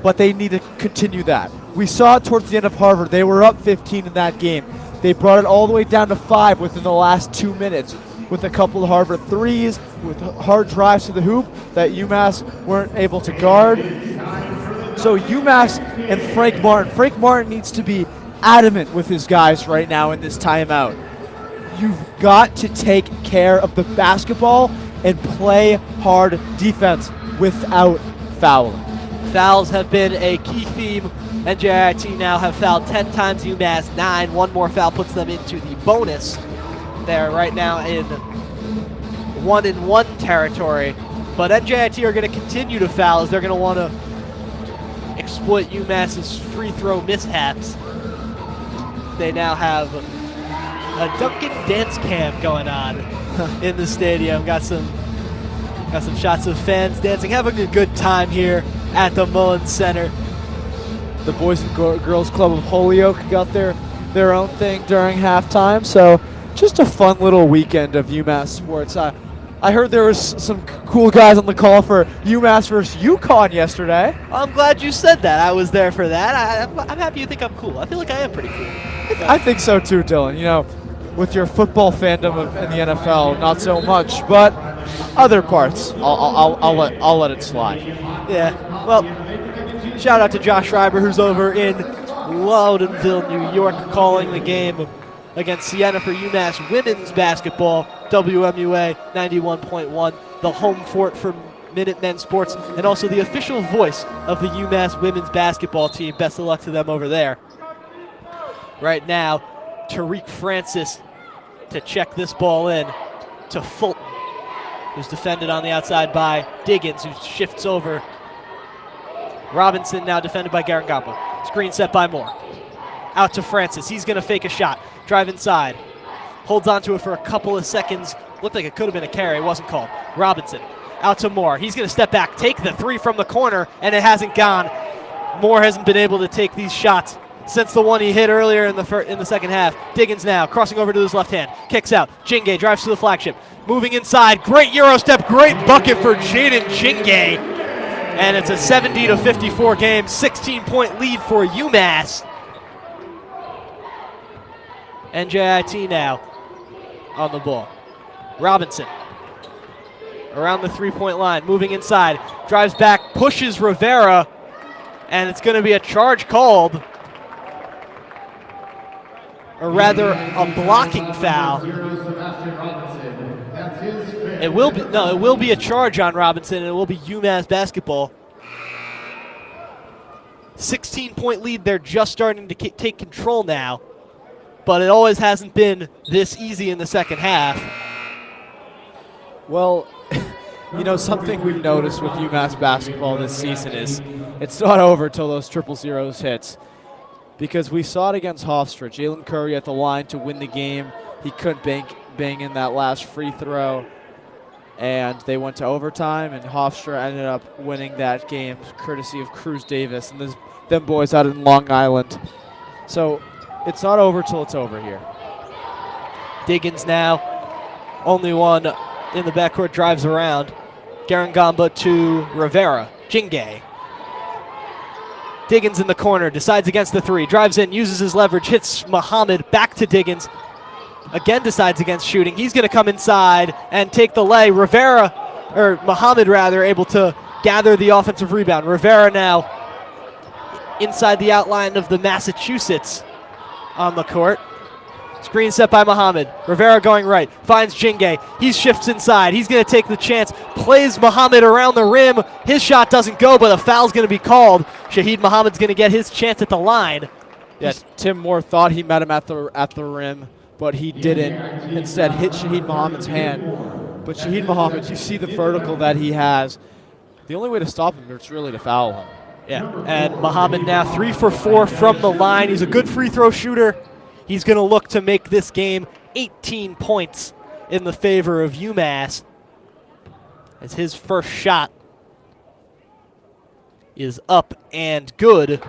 But they need to continue that. We saw it towards the end of Harvard. They were up 15 in that game. They brought it all the way down to 5 within the last 2 minutes with a couple of Harvard threes, with hard drives to the hoop that UMass weren't able to guard. So UMass and Frank Martin needs to be adamant with his guys right now in this timeout. You've got to take care of the basketball and play hard defense without fouling. Fouls have been a key theme. NJIT now have fouled 10 times, UMass 9. One more foul puts them into the bonus. They're right now in 1-and-1 territory. But NJIT are going to continue to foul as they're going to want to exploit UMass's free throw mishaps. They now have a Duncan dance camp going on in the stadium. Got some shots of fans dancing, having a good time here at the Mullins Center. The Boys and Girls Club of Holyoke got their own thing during halftime. So just a fun little weekend of UMass sports. I heard there was some cool guys on the call for UMass versus UConn yesterday. I'm glad you said that. I was there for that. I'm happy you think I'm cool. I feel like I am pretty cool. I think so too, Dylan. You know, with your football fandom in the NFL, not so much, but other parts, I'll let it slide. Yeah. Well, shout out to Josh Schreiber, who's over in Loudonville, New York, calling the game against Siena for UMass women's basketball. WMUA 91.1, the home fort for Minutemen Sports, and also the official voice of the UMass women's basketball team. Best of luck to them over there. Right now, Tariq Francis to check this ball in to Fulton, who's defended on the outside by Diggins, who shifts over. Robinson now defended by Garangamba. Screen set by Moore. Out to Francis. He's going to fake a shot. Drive inside. Holds on to it for a couple of seconds. Looked like it could have been a carry. It wasn't called. Robinson out to Moore. He's going to step back, take the three from the corner, and it hasn't gone. Moore hasn't been able to take these shots since the one he hit earlier in the second half. Diggins now crossing over to his left hand. Kicks out. Jingay drives to the flagship. Moving inside. Great Euro step. Great bucket for Jaden Jingay. And it's a 70-54 game. 16-point lead for UMass. NJIT now on the ball. Robinson around the three-point line, moving inside, drives back, pushes Rivera, and it's going to be a charge called, or rather a blocking foul. It will be a charge on Robinson, and it will be UMass basketball. 16-point lead. They're just starting to take control now, but it always hasn't been this easy in the second half. Well, you know, something we've noticed with UMass basketball this season is it's not over till those 000s hits, because we saw it against Hofstra. Jalen Curry at the line to win the game. He couldn't bang in that last free throw, and they went to overtime, and Hofstra ended up winning that game courtesy of Cruz Davis and them boys out in Long Island. So it's not over till it's over here. Diggins now, only one in the backcourt, drives around. Garangamba to Rivera. Jingay. Diggins in the corner, decides against the three, drives in, uses his leverage, hits Muhammad, back to Diggins. Again decides against shooting. He's going to come inside and take the lay. Muhammad rather, able to gather the offensive rebound. Rivera now inside the outline of the Massachusetts on the court. Screen set by Muhammad. Rivera going right, finds Jingay. He shifts inside. He's going to take the chance, plays Muhammad around the rim. His shot doesn't go, but a foul's going to be called. Shaheed Muhammad's going to get his chance at the line. Yes, Tim Moore thought he met him at the rim, but he didn't. Instead, hit Shaheed Muhammad's hand. But Shaheed Muhammad, you see the vertical that he has. The only way to stop him is really to foul him. Yeah, and Muhammad now 3 for 4 from the line. He's a good free throw shooter. He's going to look to make this game 18 points in the favor of UMass, as his first shot is up and good.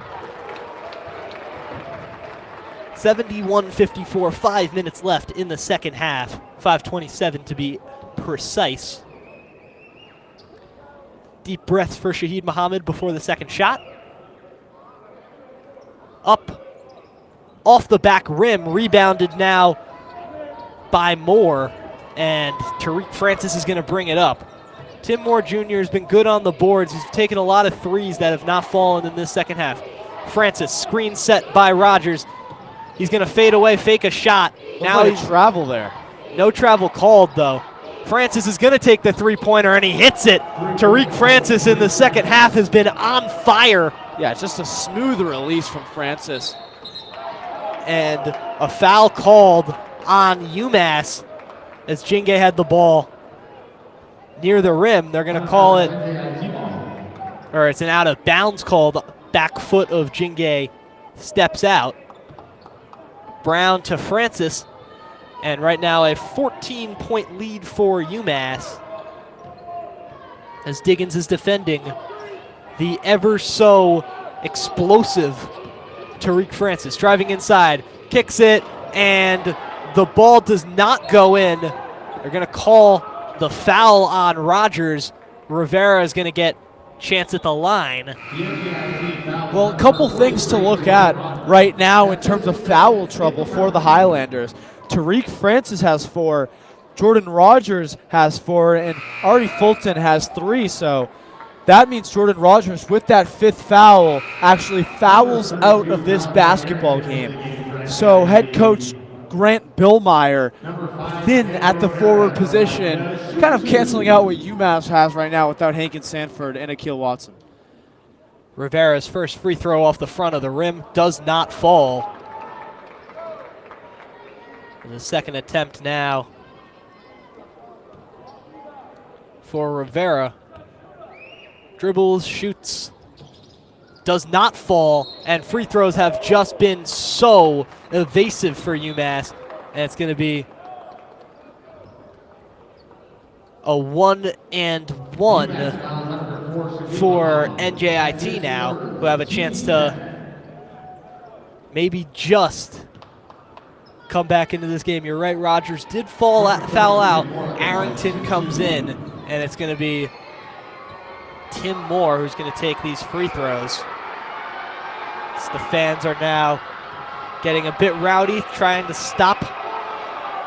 71-54, 5 minutes left in the second half. 5:27 to be precise. Deep breaths for Shaheed Muhammad before the second shot. Up, off the back rim, rebounded now by Moore, and Tariq Francis is going to bring it up. Tim Moore Jr. has been good on the boards. He's taken a lot of threes that have not fallen in this second half. Francis, screen set by Rogers. He's going to fade away, fake a shot. Now he's travel there. No travel called, though. Francis is going to take the three-pointer, and he hits it. Tariq Francis in the second half has been on fire. Yeah, it's just a smooth release from Francis. And a foul called on UMass as Jingay had the ball near the rim. They're going to call it, or it's an out-of-bounds call. The back foot of Jingay steps out. Brown to Francis. And right now a 14-point lead for UMass as Diggins is defending the ever so explosive Tariq Francis. Driving inside, kicks it, and the ball does not go in. They're going to call the foul on Rogers. Rivera is going to get chance at the line. Well, a couple things to look at right now in terms of foul trouble for the Highlanders. Tariq Francis has 4, Jordan Rogers has 4, and Artie Fulton has 3. So that means Jordan Rogers, with that 5th foul, actually fouls out of this basketball game. So head coach Grant Billmeyer thin at the forward position, kind of canceling out what UMass has right now without Hankins Sanford and Akil Watson. Rivera's first free throw off the front of the rim does not fall. The second attempt now for Rivera. Dribbles, shoots, does not fall, and free throws have just been so evasive for UMass. And it's going to be a 1-and-1 for NJIT now, who have a chance to maybe just come back into this game. You're right, Rogers did foul out. Arrington comes in, and it's going to be Tim Moore who's going to take these free throws. So the fans are now getting a bit rowdy, trying to stop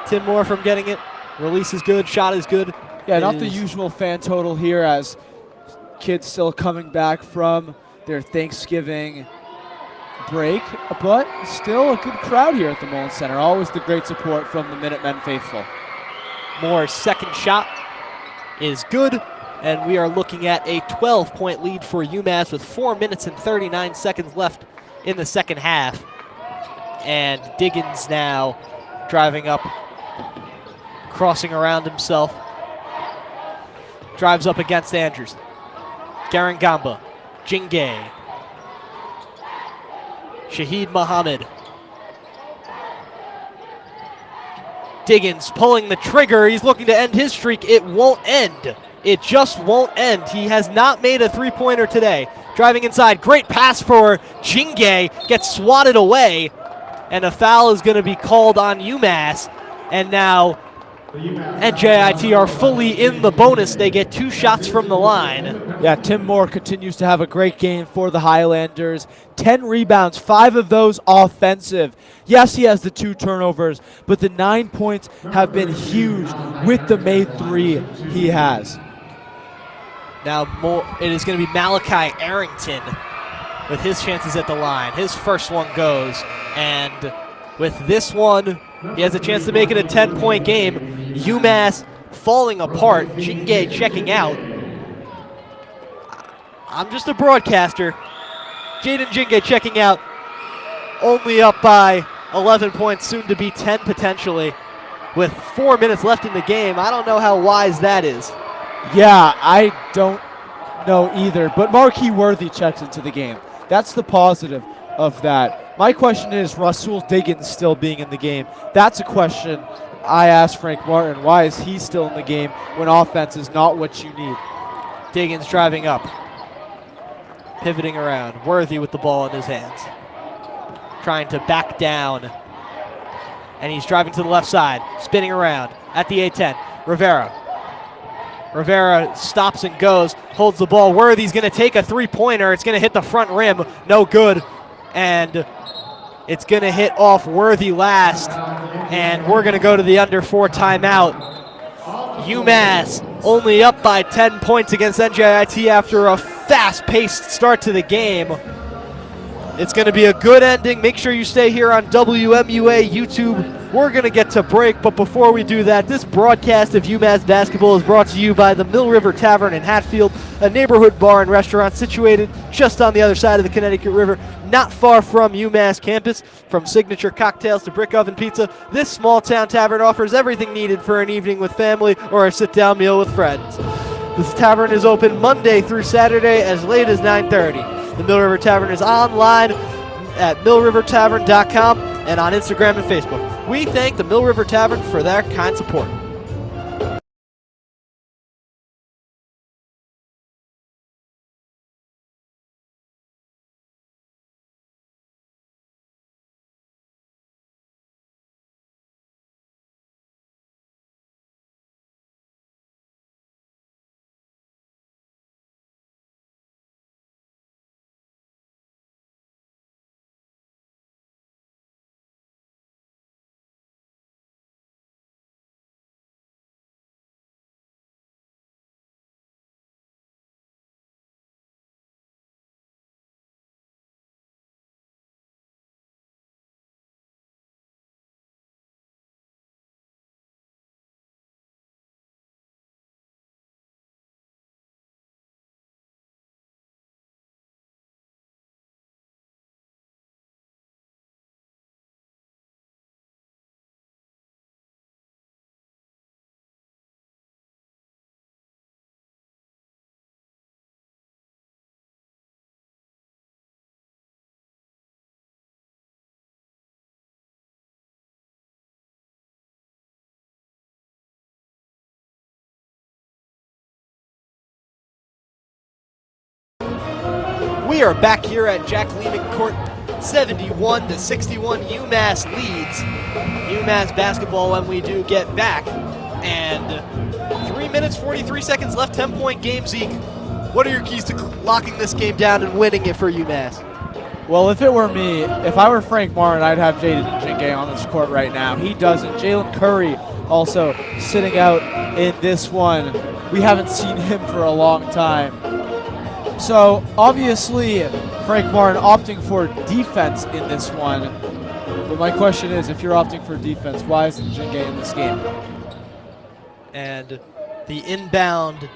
Tim Moore from getting it. Release is good, shot is good. Yeah, not the usual fan total here, as kids still coming back from their Thanksgiving break, but still a good crowd here at the Mullins Center. Always the great support from the Minutemen faithful. Moore's second shot is good, and we are looking at a 12-point lead for UMass with 4 minutes and 39 seconds left in the second half. And Diggins now driving up, crossing around himself, drives up against Andrews. Garangamba, Jingay, Shaheed Muhammad. Diggins pulling the trigger. He's looking to end his streak. It won't end. It just won't end. He has not made a three-pointer today. Driving inside. Great pass for Jingay. Gets swatted away. And a foul is going to be called on UMass. And now NJIT are fully in the bonus. They get 2 shots from the line. Yeah, Tim Moore continues to have a great game for the Highlanders. 10 rebounds, 5 of those offensive. Yes, he has the 2 turnovers, but the 9 points have been huge with the made 3 he has. Now it is going to be Malachi Arrington with his chances at the line. His first one goes, and with this one, he has a chance to make it a 10-point game. UMass falling apart. Jingay checking out. I'm just a broadcaster. Jaden Jingay checking out. Only up by 11 points, soon to be 10 potentially. With 4 minutes left in the game, I don't know how wise that is. Yeah, I don't know either, but Marquis Worthy checks into the game. That's the positive of that. My question is Rasul Diggins still being in the game. That's a question I asked Frank Martin. Why is he still in the game when offense is not what you need? Diggins driving up, pivoting around. Worthy with the ball in his hands, trying to back down. And he's driving to the left side, spinning around at the A-10. Rivera stops and goes, holds the ball. Worthy's going to take a 3-pointer. It's going to hit the front rim. No good. And it's going to hit off Worthy last. And we're going to go to the under 4 timeout. UMass only up by 10 points against NJIT after a fast-paced start to the game. It's going to be a good ending. Make sure you stay here on WMUA YouTube. We're going to get to break, but before we do that, this broadcast of UMass basketball is brought to you by the Mill River Tavern in Hatfield, a neighborhood bar and restaurant situated just on the other side of the Connecticut River, not far from UMass campus. From signature cocktails to brick oven pizza, this small-town tavern offers everything needed for an evening with family or a sit-down meal with friends. This tavern is open Monday through Saturday as late as 9:30. The Mill River Tavern is online at millrivertavern.com and on Instagram and Facebook. We thank the Mill River Tavern for their kind support. We are back here at Jack Lehman Court, 71-61. UMass leads UMass basketball when we do get back. And 3 minutes, 43 seconds left, 10-point game. Zeke, what are your keys to locking this game down and winning it for UMass? Well, if it were me, if I were Frank Martin, I'd have Jaden Jingay on this court right now. He doesn't. Jalen Curry also sitting out in this one. We haven't seen him for a long time. So, obviously, Frank Martin opting for defense in this one. But my question is, if you're opting for defense, why isn't Jingay in this game? And the inbound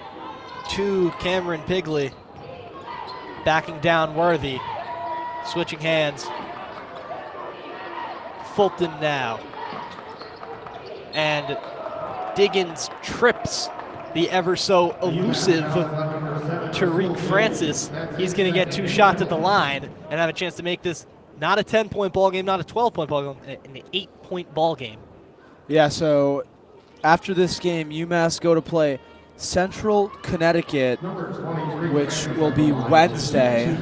to Cameron Pigley, backing down Worthy, switching hands. Fulton now. And Diggins trips the ever so elusive Tariq Francis. He's going to get 2 shots at the line and have a chance to make this not a 10-point ball game, not a 12-point ball game, an 8-point ball game. Yeah, so after this game, UMass go to play Central Connecticut, which will be Wednesday.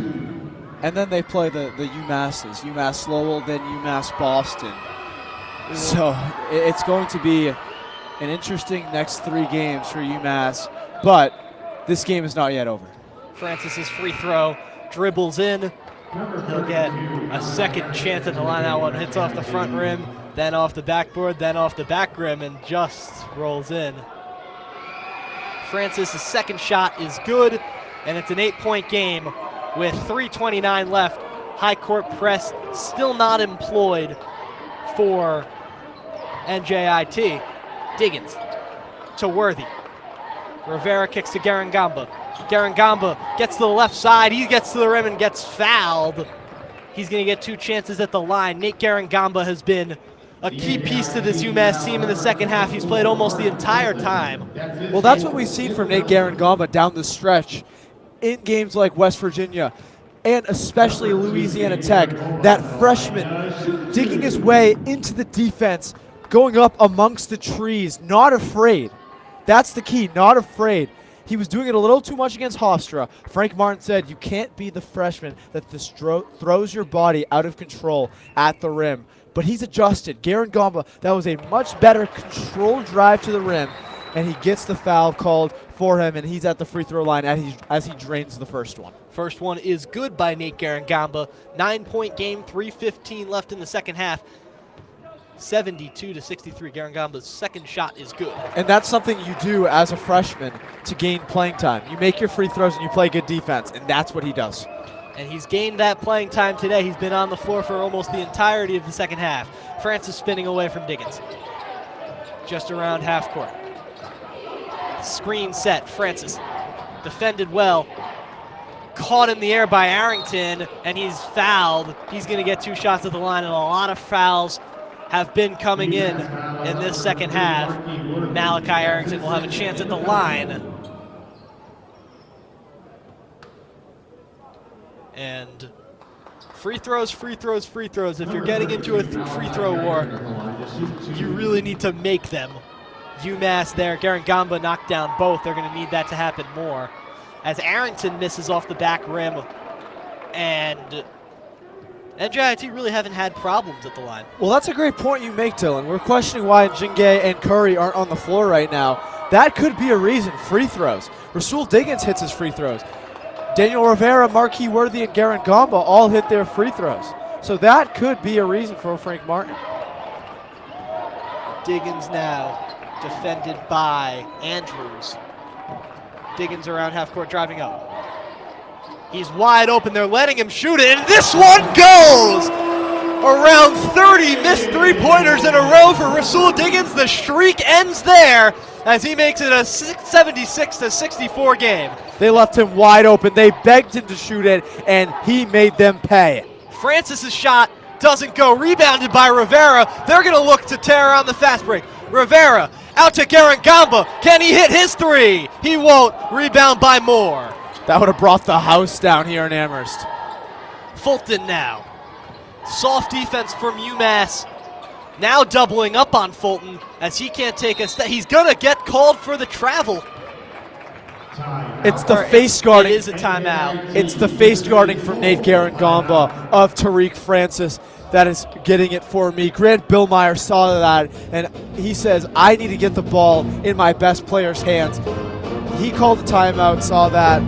And then they play the UMasses, UMass Lowell, then UMass Boston. So it's going to be an interesting next 3 games for UMass, but this game is not yet over. Francis's free throw dribbles in. He'll get a second chance at the line. That one hits off the front rim, then off the backboard, then off the back rim, and just rolls in. Francis's second shot is good, and it's an 8-point game with 3:29 left. High court press still not employed for NJIT. Diggins to Worthy. Rivera kicks to Garangamba. Garangamba gets to the left side. He gets to the rim and gets fouled. He's going to get 2 chances at the line. Nate Garangamba has been a key piece to this UMass team in the second half. He's played almost the entire time. Well, that's what we've seen from Nate Garangamba down the stretch in games like West Virginia and especially Louisiana Tech. That freshman digging his way into the defense, going up amongst the trees, not afraid. That's the key, not afraid. He was doing it a little too much against Hofstra. Frank Martin said, you can't be the freshman that throws your body out of control at the rim. But he's adjusted. Garangamba, that was a much better controlled drive to the rim, and he gets the foul called for him, and he's at the free throw line as he drains the first one. First one is good by Nate Garangamba. 9-point game, 3:15 left in the second half. 72-63. Garangamba's second shot is good. And that's something you do as a freshman to gain playing time. You make your free throws and you play good defense, and that's what he does. And he's gained that playing time today. He's been on the floor for almost the entirety of the second half. Francis spinning away from Diggins. Just around half court. Screen set, Francis. Defended well. Caught in the air by Arrington, and he's fouled. He's going to get 2 shots at the line, and a lot of fouls have been coming in this second half. Malachi Arrington will have a chance at the line. And free throws, free throws, free throws. If you're getting into a free throw war, you really need to make them. UMass there, Garangamba knocked down both. They're going to need that to happen more. As Arrington misses off the back rim, and NJIT really haven't had problems at the line. Well, that's a great point you make, Dylan. We're questioning why Jingay and Curry aren't on the floor right now. That could be a reason. Free throws. Rasul Diggins hits his free throws. Daniel Rivera, Marquis Worthy, and Garangamba all hit their free throws. So that could be a reason for Frank Martin. Diggins now defended by Andrews. Diggins around half court driving up. He's wide open. They're letting him shoot it, and this one goes! Around 30 missed three-pointers in a row for Rasul Diggins. The streak ends there as he makes it a 76-64 game. They left him wide open. They begged him to shoot it, and he made them pay. Francis's shot doesn't go. Rebounded by Rivera. They're going to look to tear on the fast break. Rivera out to Garangamba. Can he hit his three? He won't. Rebound by Moore. That would have brought the house down here in Amherst. Fulton now. Soft defense from UMass. Now doubling up on Fulton as he can't take a step. He's going to get called for the travel. It's the face guarding. It is a timeout. It's the face guarding from Nate Garangamba of Tariq Francis that is getting it for me. Grant Billmeyer saw that, and he says, I need to get the ball in my best player's hands. He called a timeout, saw that,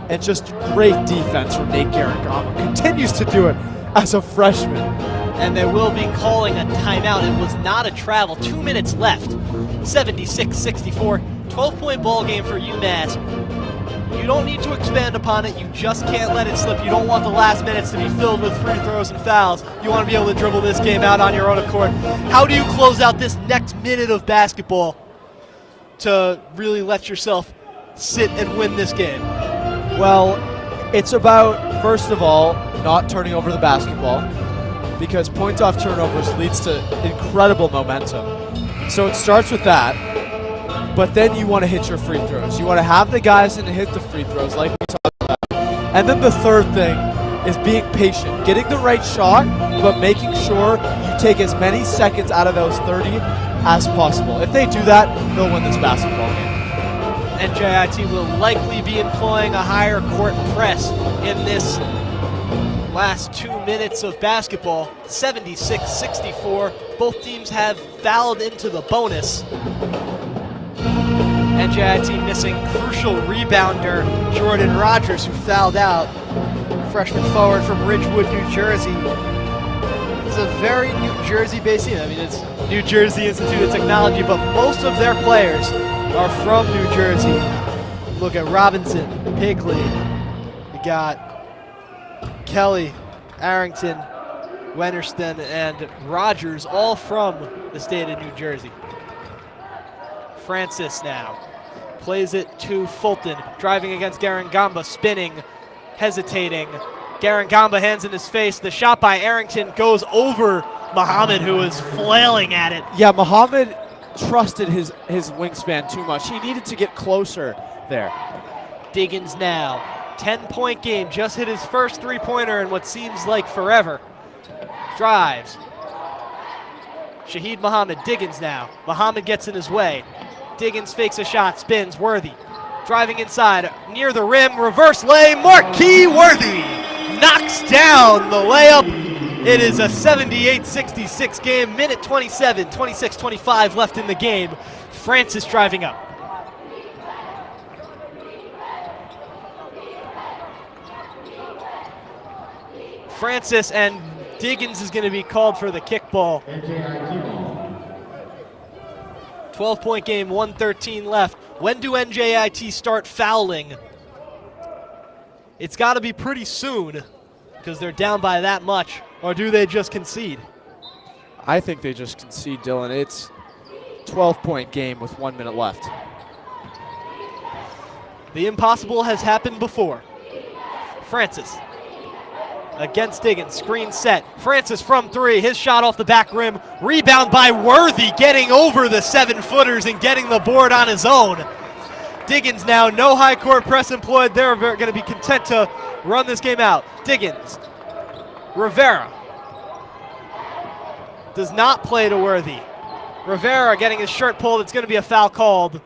and just great defense from Nate Garangamba. Continues to do it as a freshman. And they will be calling a timeout. It was not a travel. 2 minutes left. 76-64. 12-point ball game for UMass. You don't need to expand upon it. You just can't let it slip. You don't want the last minutes to be filled with free throws and fouls. You want to be able to dribble this game out on your own accord. How do you close out this next minute of basketball to really let yourself sit and win this game? Well, it's about, first of all, not turning over the basketball, because points off turnovers leads to incredible momentum. So it starts with that, but then you want to hit your free throws. You want to have the guys in to hit the free throws like we talked about. And then the third thing is being patient, getting the right shot, but making sure you take as many seconds out of those 30 as possible. If they do that, they'll win this basketball game. NJIT will likely be employing a higher court press in this last 2 minutes of basketball. 76-64. Both teams have fouled into the bonus. NJIT missing crucial rebounder Jordan Rogers, who fouled out. Freshman forward from Ridgewood, New Jersey. It's a very New Jersey-based team. I mean, it's New Jersey Institute of Technology, but most of their players are from New Jersey. Look at Robinson, Pigley. We got Kelly, Arrington, Wennerston, and Rogers, all from the state of New Jersey. Francis now plays it to Fulton, driving against Garangamba, spinning, hesitating. Garangamba hands in his face. The shot by Arrington goes over Muhammad, who is flailing at it. Yeah, Muhammad trusted his wingspan too much. He needed to get closer there. Diggins now, 10-point game, just hit his first three-pointer in what seems like forever. Drives. Shaheed Muhammad, Diggins now. Muhammad gets in his way. Diggins fakes a shot, spins, Worthy. Driving inside, near the rim, reverse lay, Marquis Worthy knocks down the layup. It is a 78-66 game, minute 27, 26-25 left in the game. Francis driving up. Francis, and Diggins is going to be called for the kickball. 12-point game, 1:13 left. When do NJIT start fouling? It's got to be pretty soon because they're down by that much, or do they just concede? I think they just concede, Dylan. It's 12-point game with 1 minute left. The impossible has happened before. Francis against Diggins, screen set. Francis from three, his shot off the back rim. Rebound by Worthy, getting over the 7-footers and getting the board on his own. Diggins now, no high court press employed. They're going to be content to run this game out. Diggins, Rivera does not play to Worthy. Rivera getting his shirt pulled. It's going to be a foul called,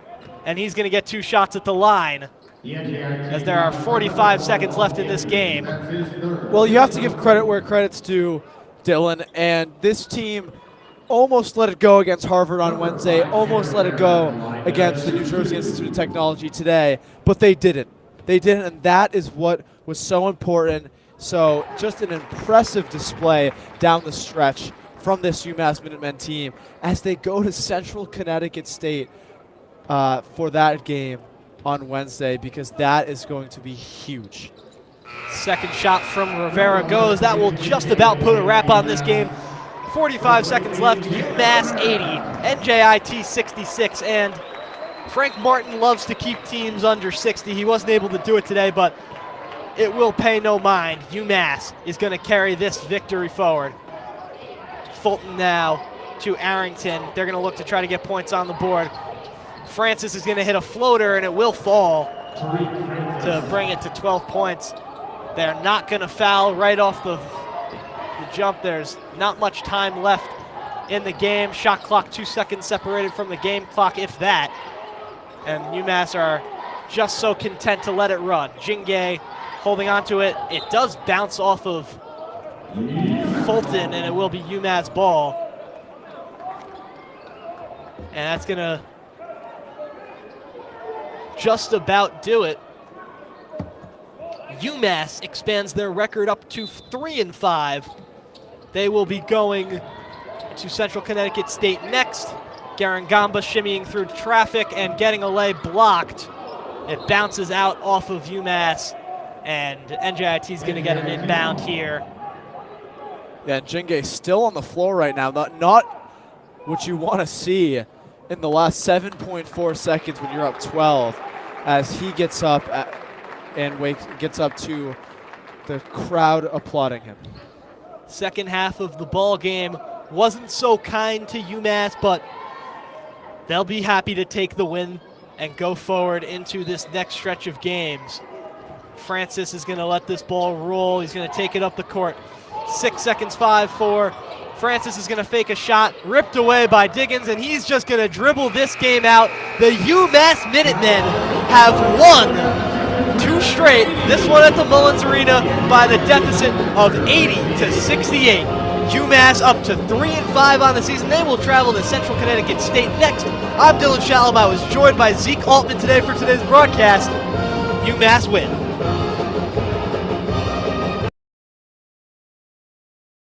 and he's going to get 2 shots at the line, as there are 45 seconds left in this game. Well, you have to give credit where credit's due, Dylan, and this team almost let it go against Harvard on Wednesday, almost let it go against the New Jersey Institute of Technology today, but they didn't. They didn't, and that is what was so important. So just an impressive display down the stretch from this UMass Minutemen team as they go to Central Connecticut State for that game on Wednesday, because that is going to be huge. Second shot from Rivera goes. That will just about put a wrap on this game. 45 seconds left. UMass 80, NJIT 66, and Frank Martin loves to keep teams under 60. He wasn't able to do it today, but it will pay no mind. UMass is going to carry this victory forward. Fulton now to Arrington. They're going to look to try to get points on the board. Francis is going to hit a floater, and it will fall to bring it to 12 points. They're not going to foul right off the jump. There's not much time left in the game. Shot clock 2 seconds separated from the game clock, if that. And UMass are just so content to let it run. Jingay holding on to it. It does bounce off of Fulton, and it will be UMass ball. And that's going to just about do it. UMass expands their record up to 3-5. They will be going to Central Connecticut State next. Garangamba shimmying through traffic and getting a lay blocked. It bounces out off of UMass, and NJIT is going to get an inbound here. Yeah, Jingay still on the floor right now. Not what you want to see in the last 7.4 seconds when you're up 12, as he gets up gets up to the crowd applauding him. Second half of the ball game wasn't so kind to UMass, but they'll be happy to take the win and go forward into this next stretch of games. Francis is going to let this ball roll. He's going to take it up the court. 6 seconds, 5-4. Francis is going to fake a shot, ripped away by Diggins, and he's just going to dribble this game out. The UMass Minutemen have won 2 straight, this one at the Mullins Arena by the deficit of 80-68. UMass up to 3-5 on the season. They will travel to Central Connecticut State next. I'm Dylan Shalom. I was joined by Zeke Altman today for today's broadcast. UMass win.